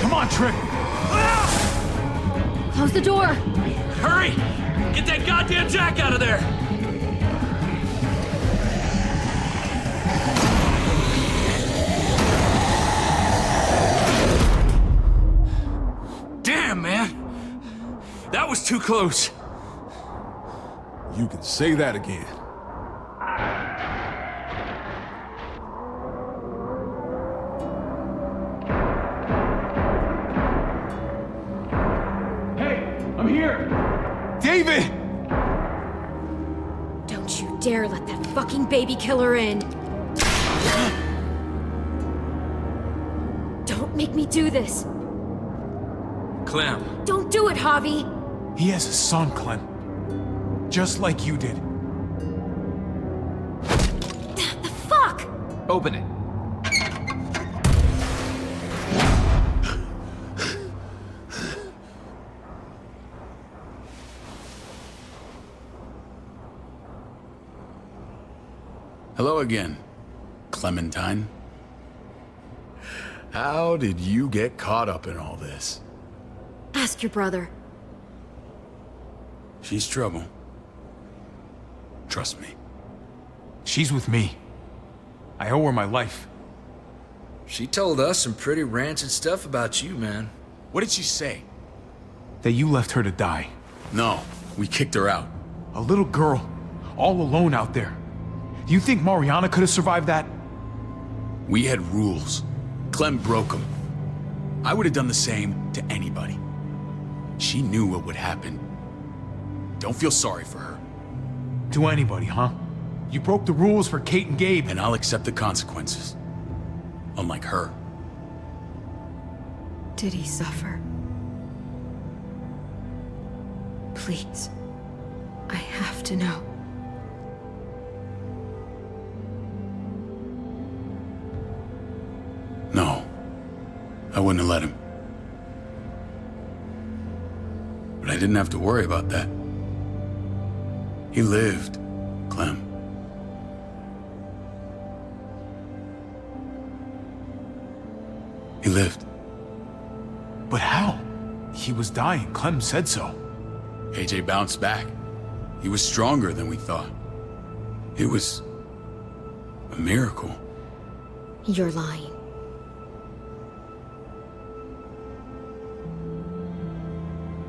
Come on, Trick! Close the door. Hurry! Get that goddamn jack out of there! Damn, man! That was too close. You can say that again. I'm here! David! Don't you dare let that fucking baby killer in. Don't make me do this. Clem. Don't do it, Javi. He has a son, Clem. Just like you did. The fuck? Open it. Hello again, Clementine. How did you get caught up in all this? Ask your brother. She's trouble. Trust me. She's with me. I owe her my life. She told us some pretty rancid stuff about you, man. What did she say? That you left her to die. No, we kicked her out. A little girl, all alone out there. Do you think Mariana could have survived that? We had rules. Clem broke him. I would have done the same to anybody. She knew what would happen. Don't feel sorry for her. To anybody, huh? You broke the rules for Kate and Gabe. And I'll accept the consequences. Unlike her. Did he suffer? Please. I have to know. No. I wouldn't have let him. But I didn't have to worry about that. He lived, Clem. He lived. But how? He was dying. Clem said so. AJ bounced back. He was stronger than we thought. It was a miracle. You're lying.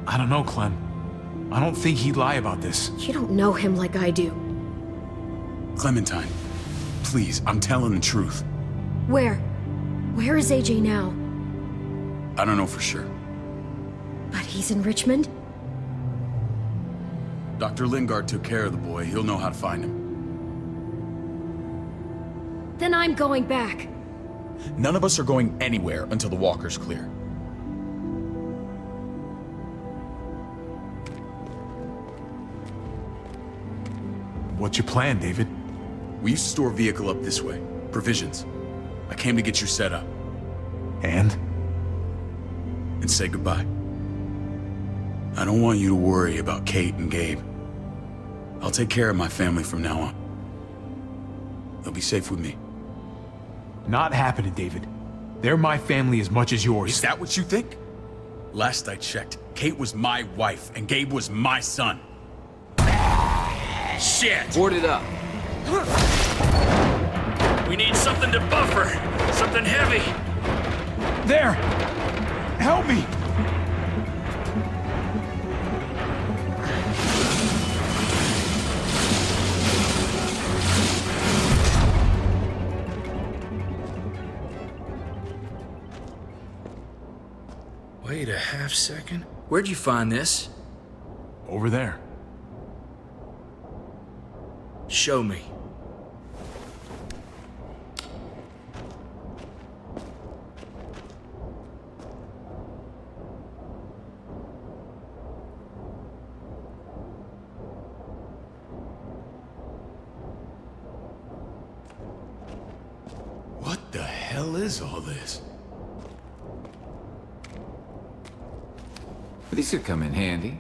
I don't know, Clem. I don't think he'd lie about this. You don't know him like I do. Clementine, please, I'm telling the truth. Where? Where is AJ now? I don't know for sure. But he's in Richmond? Dr. Lingard took care of the boy. He'll know how to find him. Then I'm going back. None of us are going anywhere until the walker's clear. What's your plan, David? We used to store a vehicle up this way. Provisions. I came to get you set up. And? And say goodbye. I don't want you to worry about Kate and Gabe. I'll take care of my family from now on. They'll be safe with me. Not happening, David. They're my family as much as yours. Is that what you think? Last I checked, Kate was my wife and Gabe was my son. Shit! Board it up. We need something to buffer. Something heavy. There! Help me! Wait a half second. Where'd you find this? Over there. Show me. What the hell is all this? These could come in handy.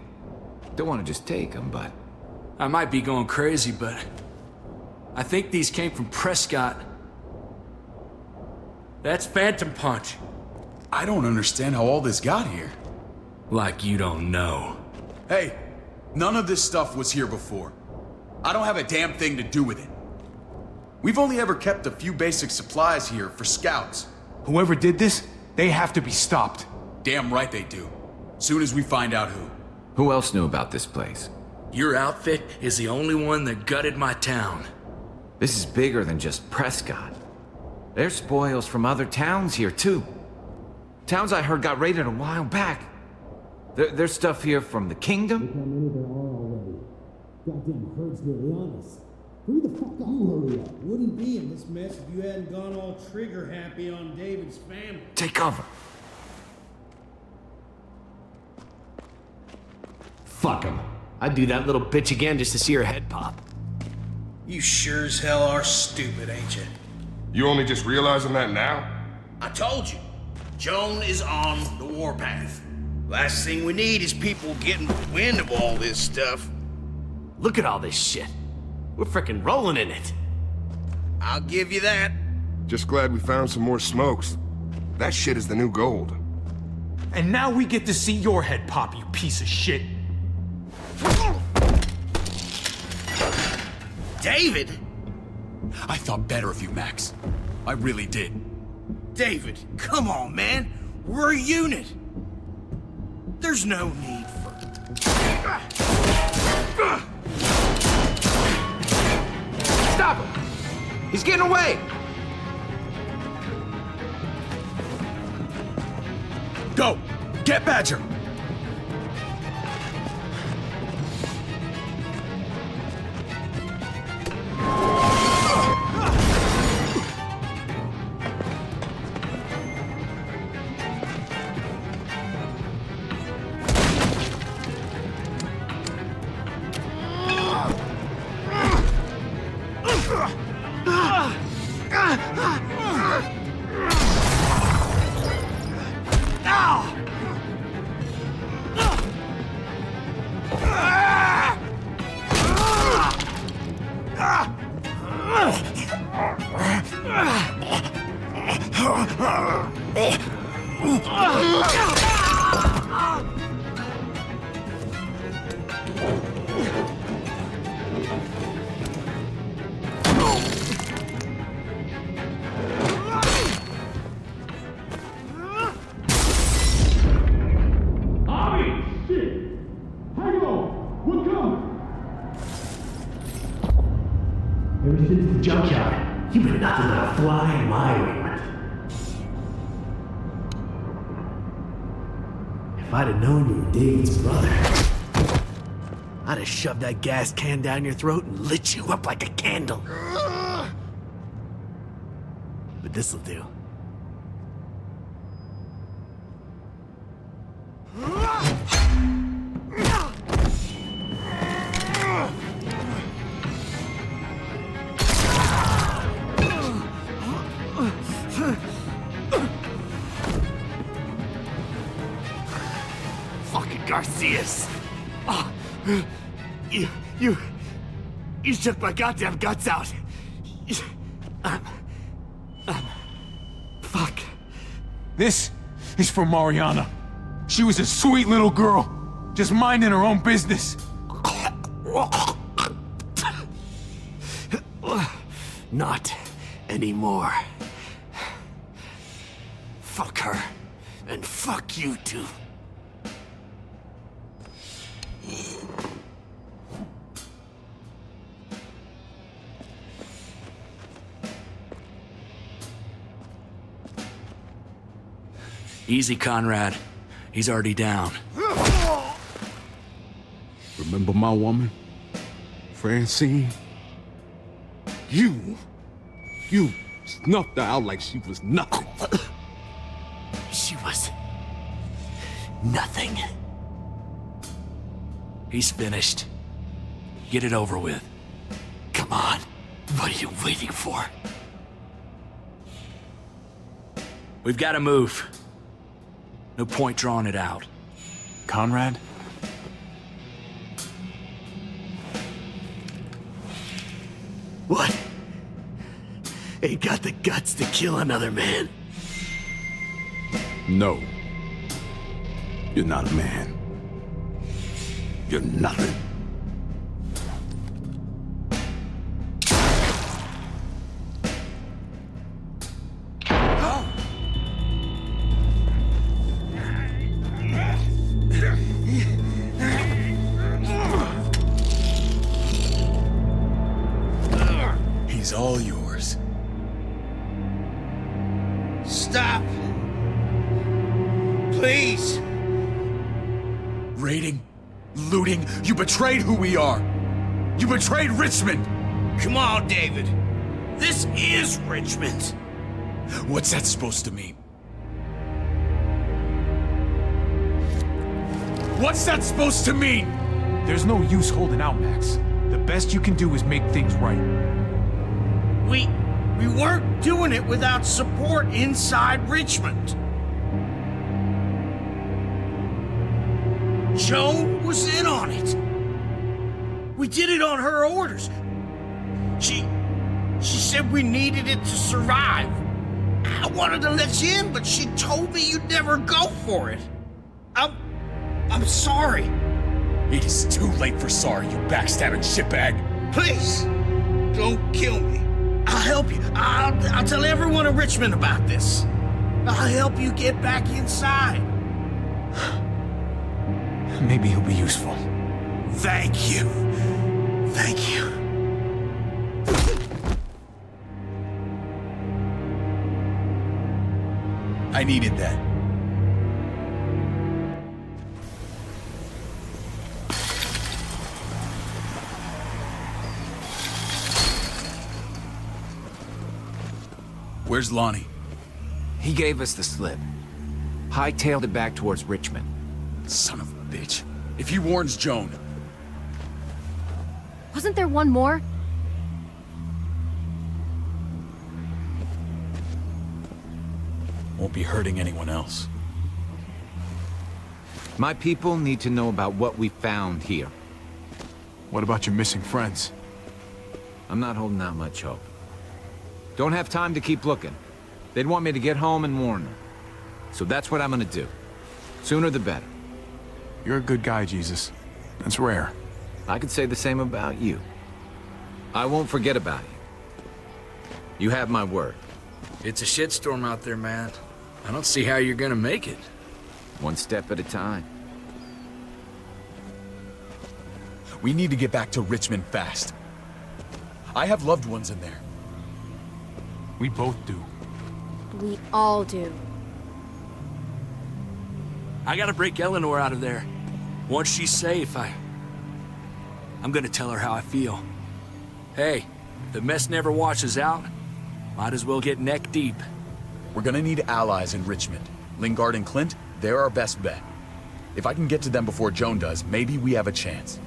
Don't want to just take them, but... I might be going crazy, but... I think these came from Prescott. That's Phantom Punch. I don't understand how all this got here. Like you don't know. Hey, none of this stuff was here before. I don't have a damn thing to do with it. We've only ever kept a few basic supplies here for scouts. Whoever did this, they have to be stopped. Damn right they do. Soon as we find out who. Who else knew about this place? Your outfit is the only one that gutted my town. This is bigger than just Prescott. There's spoils from other towns here, too. Towns I heard got raided a while back. There's stuff here from the Kingdom. Goddamn herd's nearly on us. Hurry the fuck up. You hurry up. Wouldn't be in this mess if you hadn't gone all trigger happy on David's family. Take cover. Fuck him. I'd do that little bitch again just to see her head pop. You sure as hell are stupid, ain't you? You only just realizing that now? I told you. Joan is on the warpath. Last thing we need is people getting wind of all this stuff. Look at all this shit. We're frickin' rolling in it. I'll give you that. Just glad we found some more smokes. That shit is the new gold. And now we get to see your head pop, you piece of shit. David? I thought better of you, Max. I really did. David, come on, man. We're a unit. There's no need for... Stop him! He's getting away! Go! Get Badger! Ever since the junkyard, you've been nothing but a fly in my ointment. If I'd have known you were David's brother, I'd have shoved that gas can down your throat and lit you up like a candle. But this'll do. Fucking Garcias! Oh, you took my goddamn guts out. Fuck. This is for Mariana. She was a sweet little girl, just minding her own business. Not anymore. Fuck her, and fuck you too. Easy, Conrad. He's already down. Remember my woman? Francine? You snuffed her out like she was nothing. She was nothing. He's finished. Get it over with. Come on. What are you waiting for? We've got to move. No point drawing it out. Conrad? What? Ain't got the guts to kill another man? No. You're not a man. You're nothing. He's all yours. Stop! Please! Raiding, looting, you betrayed who we are. You betrayed Richmond. Come on, David. This is Richmond. What's that supposed to mean? What's that supposed to mean? There's no use holding out, Max. The best you can do is make things right. We weren't doing it without support inside Richmond. Joan was in on it. We did it on her orders. She said we needed it to survive. I wanted to let you in, but she told me you'd never go for it. I'm sorry. It is too late for sorry, you backstabbing shitbag. Please, don't kill me. I'll help you. I'll tell everyone in Richmond about this. I'll help you get back inside. Maybe he'll be useful. Thank you. Thank you. I needed that. Where's Lonnie? He gave us the slip. Hightailed it back towards Richmond. Son of a bitch. If he warns Joan... Wasn't there one more? Won't be hurting anyone else. My people need to know about what we found here. What about your missing friends? I'm not holding out much hope. Don't have time to keep looking. They'd want me to get home and warn them. So that's what I'm gonna do. Sooner the better. You're a good guy, Jesus. That's rare. I could say the same about you. I won't forget about you. You have my word. It's a shitstorm out there, man. I don't see how you're gonna make it. One step at a time. We need to get back to Richmond fast. I have loved ones in there. We both do. We all do. I gotta break Eleanor out of there. Once she's safe, I'm gonna tell her how I feel. Hey, if the mess never washes out, might as well get neck deep. We're gonna need allies in Richmond. Lingard and Clint, they're our best bet. If I can get to them before Joan does, maybe we have a chance.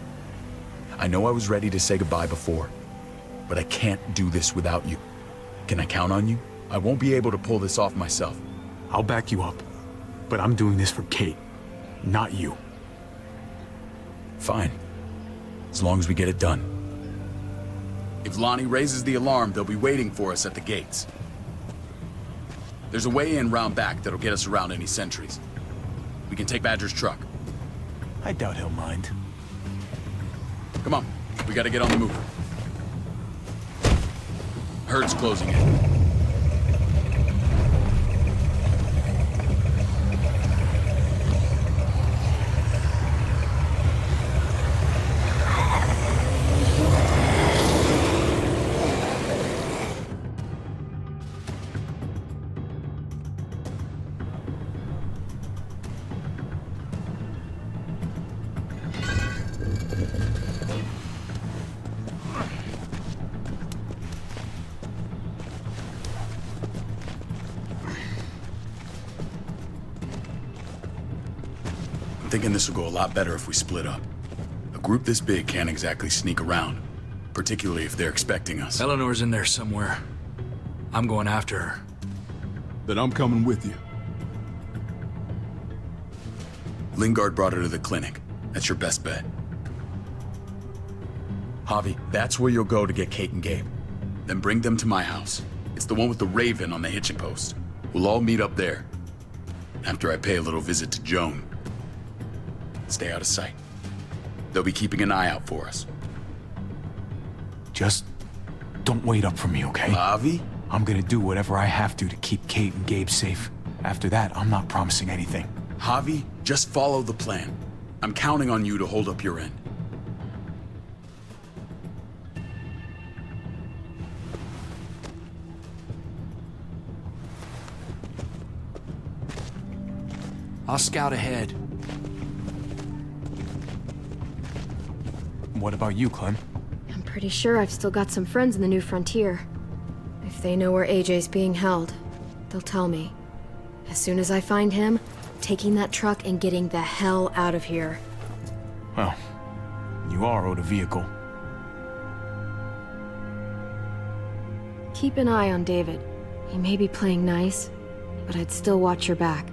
I know I was ready to say goodbye before, but I can't do this without you. Can I count on you? I won't be able to pull this off myself. I'll back you up. But I'm doing this for Kate, not you. Fine. As long as we get it done. If Lonnie raises the alarm, they'll be waiting for us at the gates. There's a way in round back that'll get us around any sentries. We can take Badger's truck. I doubt he'll mind. Come on, we gotta get on the move. Herd's closing in. I'm thinking this will go a lot better if we split up. A group this big can't exactly sneak around, particularly if they're expecting us. Eleanor's in there somewhere. I'm going after her. Then I'm coming with you. Lingard brought her to the clinic. That's your best bet. Javi, that's where you'll go to get Kate and Gabe. Then bring them to my house. It's the one with the Raven on the hitching post. We'll all meet up there. After I pay a little visit to Joan. Stay out of sight. They'll be keeping an eye out for us. Just don't wait up for me, okay? Javi? I'm gonna do whatever I have to keep Kate and Gabe safe. After that, I'm not promising anything. Javi, just follow the plan. I'm counting on you to hold up your end. I'll scout ahead. What about you, Clem? I'm pretty sure I've still got some friends in the New Frontier. If they know where AJ's being held, they'll tell me. As soon as I find him, taking that truck and getting the hell out of here. Well, you are owed a vehicle. Keep an eye on David. He may be playing nice, but I'd still watch your back.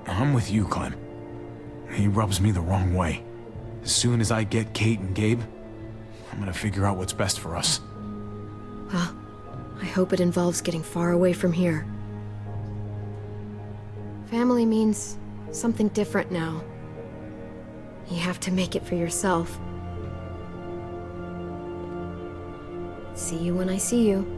I'm with you, Clem. He rubs me the wrong way. As soon as I get Kate and Gabe, I'm gonna figure out what's best for us. Well, I hope it involves getting far away from here. Family means something different now. You have to make it for yourself. See you when I see you.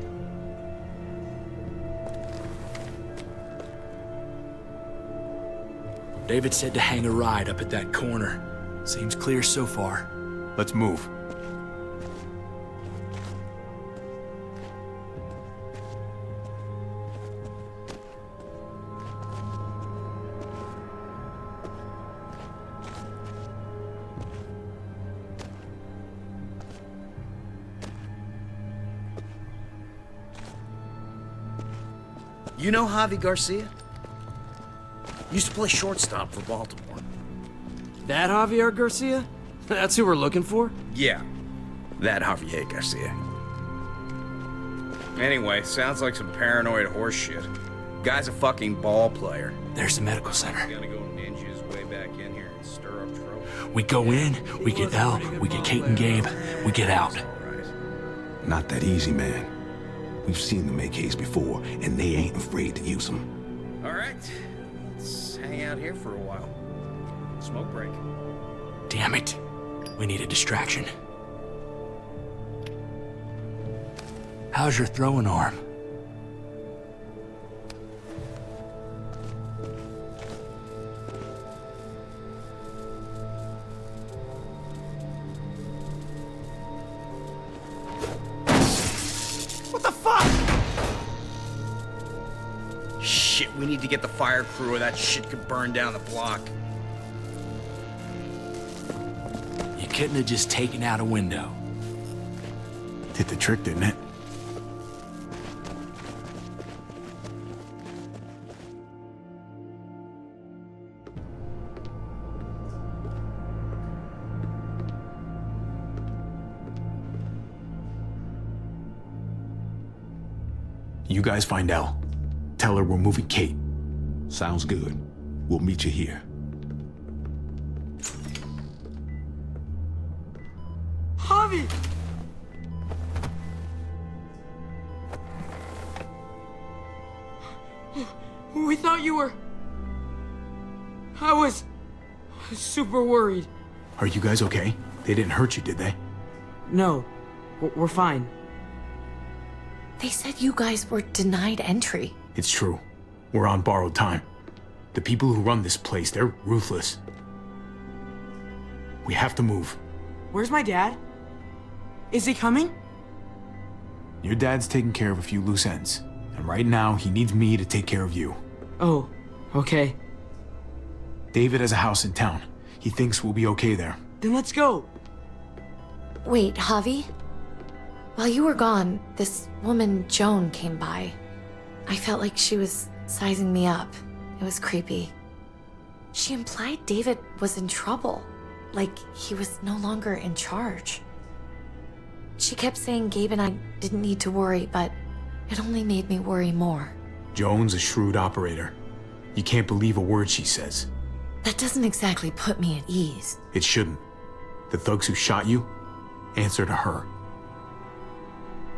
David said to hang a ride up at that corner. Seems clear so far. Let's move. You know Javi Garcia? Used to play shortstop for Baltimore. That Javier Garcia? That's who we're looking for? Yeah, that Javier Garcia. Anyway, sounds like some paranoid horse shit. Guy's a fucking ball player. There's the medical center. Gonna go ninja his way back in here and stir up trouble. We go in, we get Elle, we get Kate and Gabe, we get out. Not that easy, man. We've seen them AKs before, and they ain't afraid to use them. All right, let's hang out here for a while. Smoke break. Damn it. We need a distraction. How's your throwing arm? What the fuck? Shit, we need to get the fire crew or that shit could burn down the block. You couldn't have just taken out a window. Did the trick, didn't it? You guys find Elle. Tell her we're moving Kate. Sounds good. We'll meet you here. Javi! We thought you were... I was super worried. Are you guys okay? They didn't hurt you, did they? No, we're fine. They said you guys were denied entry. It's true. We're on borrowed time. The people who run this place, they're ruthless. We have to move. Where's my dad? Is he coming? Your dad's taking care of a few loose ends. And right now, he needs me to take care of you. Oh, okay. David has a house in town. He thinks we'll be okay there. Then let's go. Wait, Javi? While you were gone, this woman, Joan, came by. I felt like she was sizing me up. It was creepy. She implied David was in trouble, like he was no longer in charge. She kept saying Gabe and I didn't need to worry, but it only made me worry more. Joan's a shrewd operator. You can't believe a word she says. That doesn't exactly put me at ease. It shouldn't. The thugs who shot you answer to her.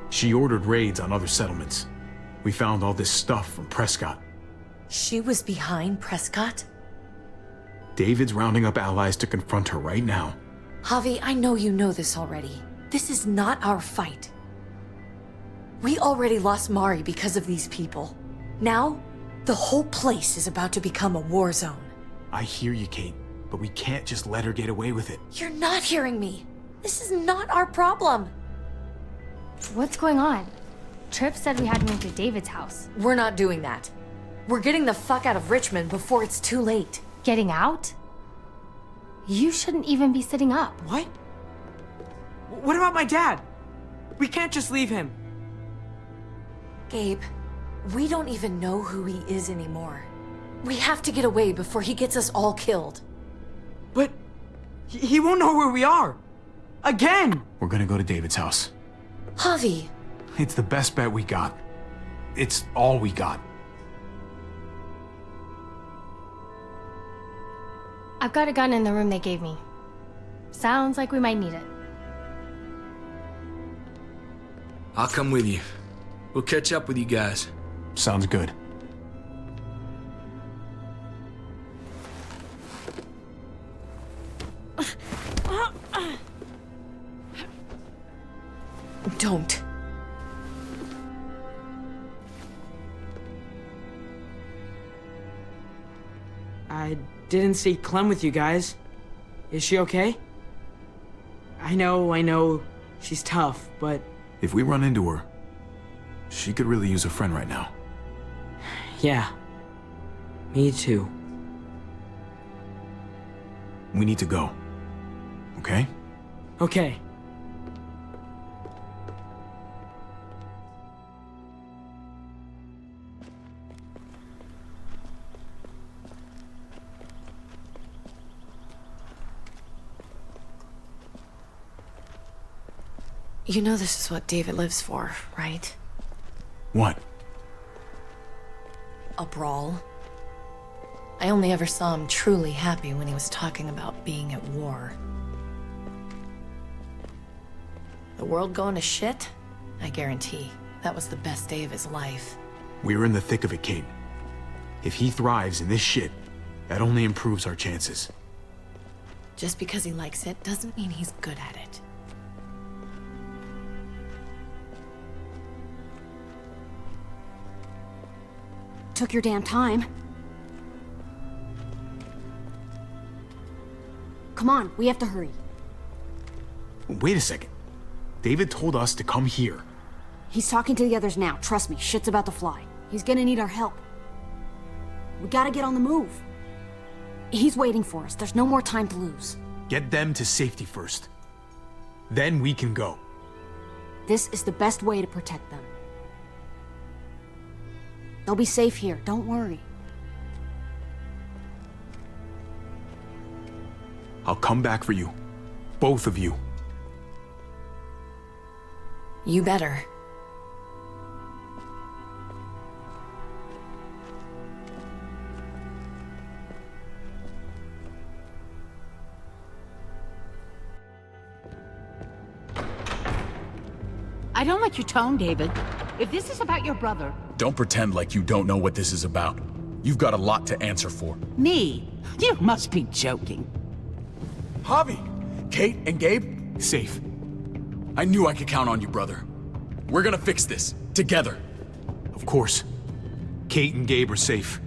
She ordered raids on other settlements. We found all this stuff from Prescott. She was behind Prescott? David's rounding up allies to confront her right now. Javi, I know you know this already. This is not our fight. We already lost Mari because of these people. Now, the whole place is about to become a war zone. I hear you, Kate, but we can't just let her get away with it. You're not hearing me. This is not our problem. What's going on? Tripp said we had to move to David's house. We're not doing that. We're getting the fuck out of Richmond before it's too late. Getting out? You shouldn't even be sitting up. What? What about my dad? We can't just leave him. Gabe, we don't even know who he is anymore. We have to get away before he gets us all killed. But he won't know where we are. Again! We're gonna go to David's house. Javi! It's the best bet we got. It's all we got. I've got a gun in the room they gave me. Sounds like we might need it. I'll come with you. We'll catch up with you guys. Sounds good. Don't. I didn't see Clem with you guys. Is she okay? I know, she's tough, but... If we run into her, she could really use a friend right now. Yeah. Me too. We need to go. Okay? Okay. You know this is what David lives for, right? What? A brawl. I only ever saw him truly happy when he was talking about being at war. The world going to shit? I guarantee that was the best day of his life. We're in the thick of it, Kate. If he thrives in this shit, that only improves our chances. Just because he likes it doesn't mean he's good at it. Took your damn time. Come on, we have to hurry. Wait a second. David told us to come here. He's talking to the others now. Trust me, shit's about to fly. He's gonna need our help. We gotta get on the move. He's waiting for us. There's no more time to lose. Get them to safety first. Then we can go. This is the best way to protect them. They'll be safe here, don't worry. I'll come back for you. Both of you. You better. I don't like your tone, David. If this is about your brother... Don't pretend like you don't know what this is about. You've got a lot to answer for. Me? You must be joking. Javi! Kate and Gabe? Safe. I knew I could count on you, brother. We're gonna fix this. Together. Of course. Kate and Gabe are safe.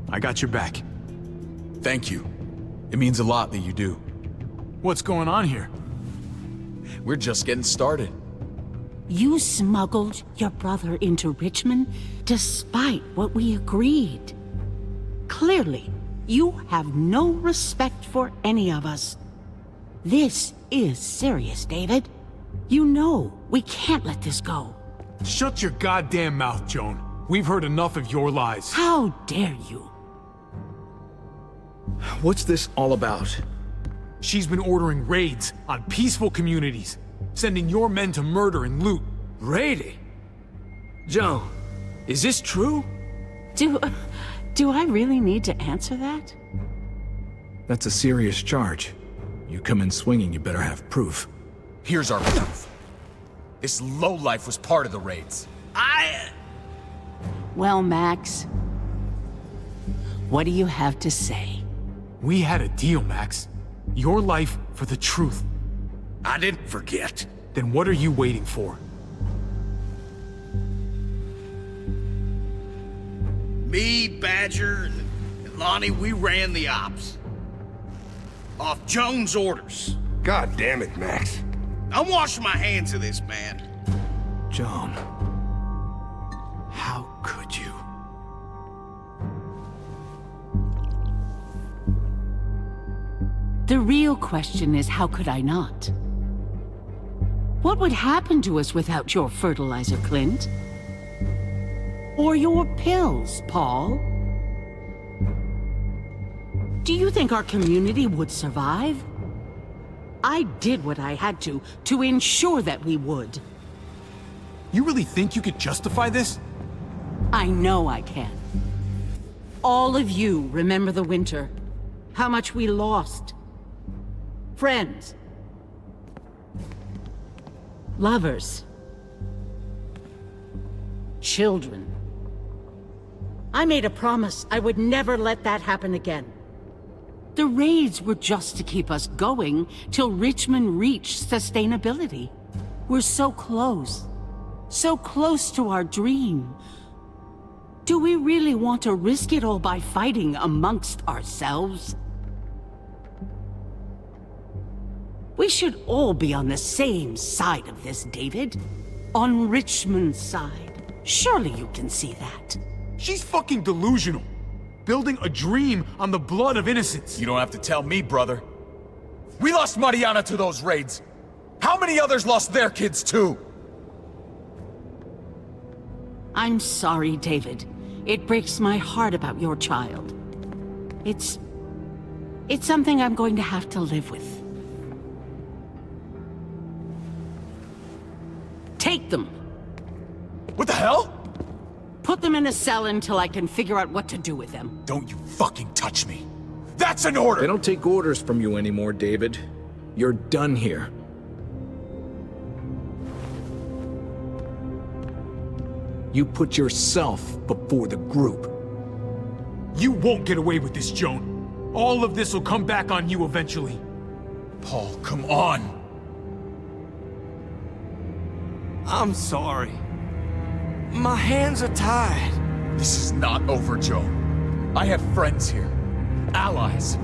I got your back. Thank you. It means a lot that you do. What's going on here? We're just getting started. You smuggled your brother into Richmond despite what we agreed. Clearly, you have no respect for any of us. This is serious, David. You know we can't let this go. Shut your goddamn mouth, Joan. We've heard enough of your lies. How dare you? What's this all about? She's been ordering raids on peaceful communities, sending your men to murder and loot. Raiding? Joan, is this true? Do I really need to answer that? That's a serious charge. You come in swinging, you better have proof. Here's our proof. This lowlife was part of the raids. Well, Max, what do you have to say? We had a deal, Max. Your life for the truth. I didn't forget. Then what are you waiting for? Me, Badger, and Lonnie, we ran the ops. Off Joan's orders. God damn it, Max. I'm washing my hands of this, man. Joan. How could you? The real question is, how could I not? What would happen to us without your fertilizer, Clint? Or your pills, Paul? Do you think our community would survive? I did what I had to ensure that we would. You really think you could justify this? I know I can. All of you remember the winter. How much we lost. Friends. Lovers. Children. I made a promise I would never let that happen again. The raids were just to keep us going till Richmond reached sustainability. We're so close to our dream. Do we really want to risk it all by fighting amongst ourselves? We should all be on the same side of this, David. On Richmond's side. Surely you can see that. She's fucking delusional. Building a dream on the blood of innocents. You don't have to tell me, brother. We lost Mariana to those raids. How many others lost their kids too? I'm sorry, David. It breaks my heart about your child. It's something I'm going to have to live with. Take them. What the hell? Put them in a cell until I can figure out what to do with them. Don't you fucking touch me. That's an order! They don't take orders from you anymore, David. You're done here. You put yourself before the group. You won't get away with this, Joan. All of this will come back on you eventually. Paul, come on! I'm sorry. My hands are tied. This is not over, Joe. I have friends here. Allies.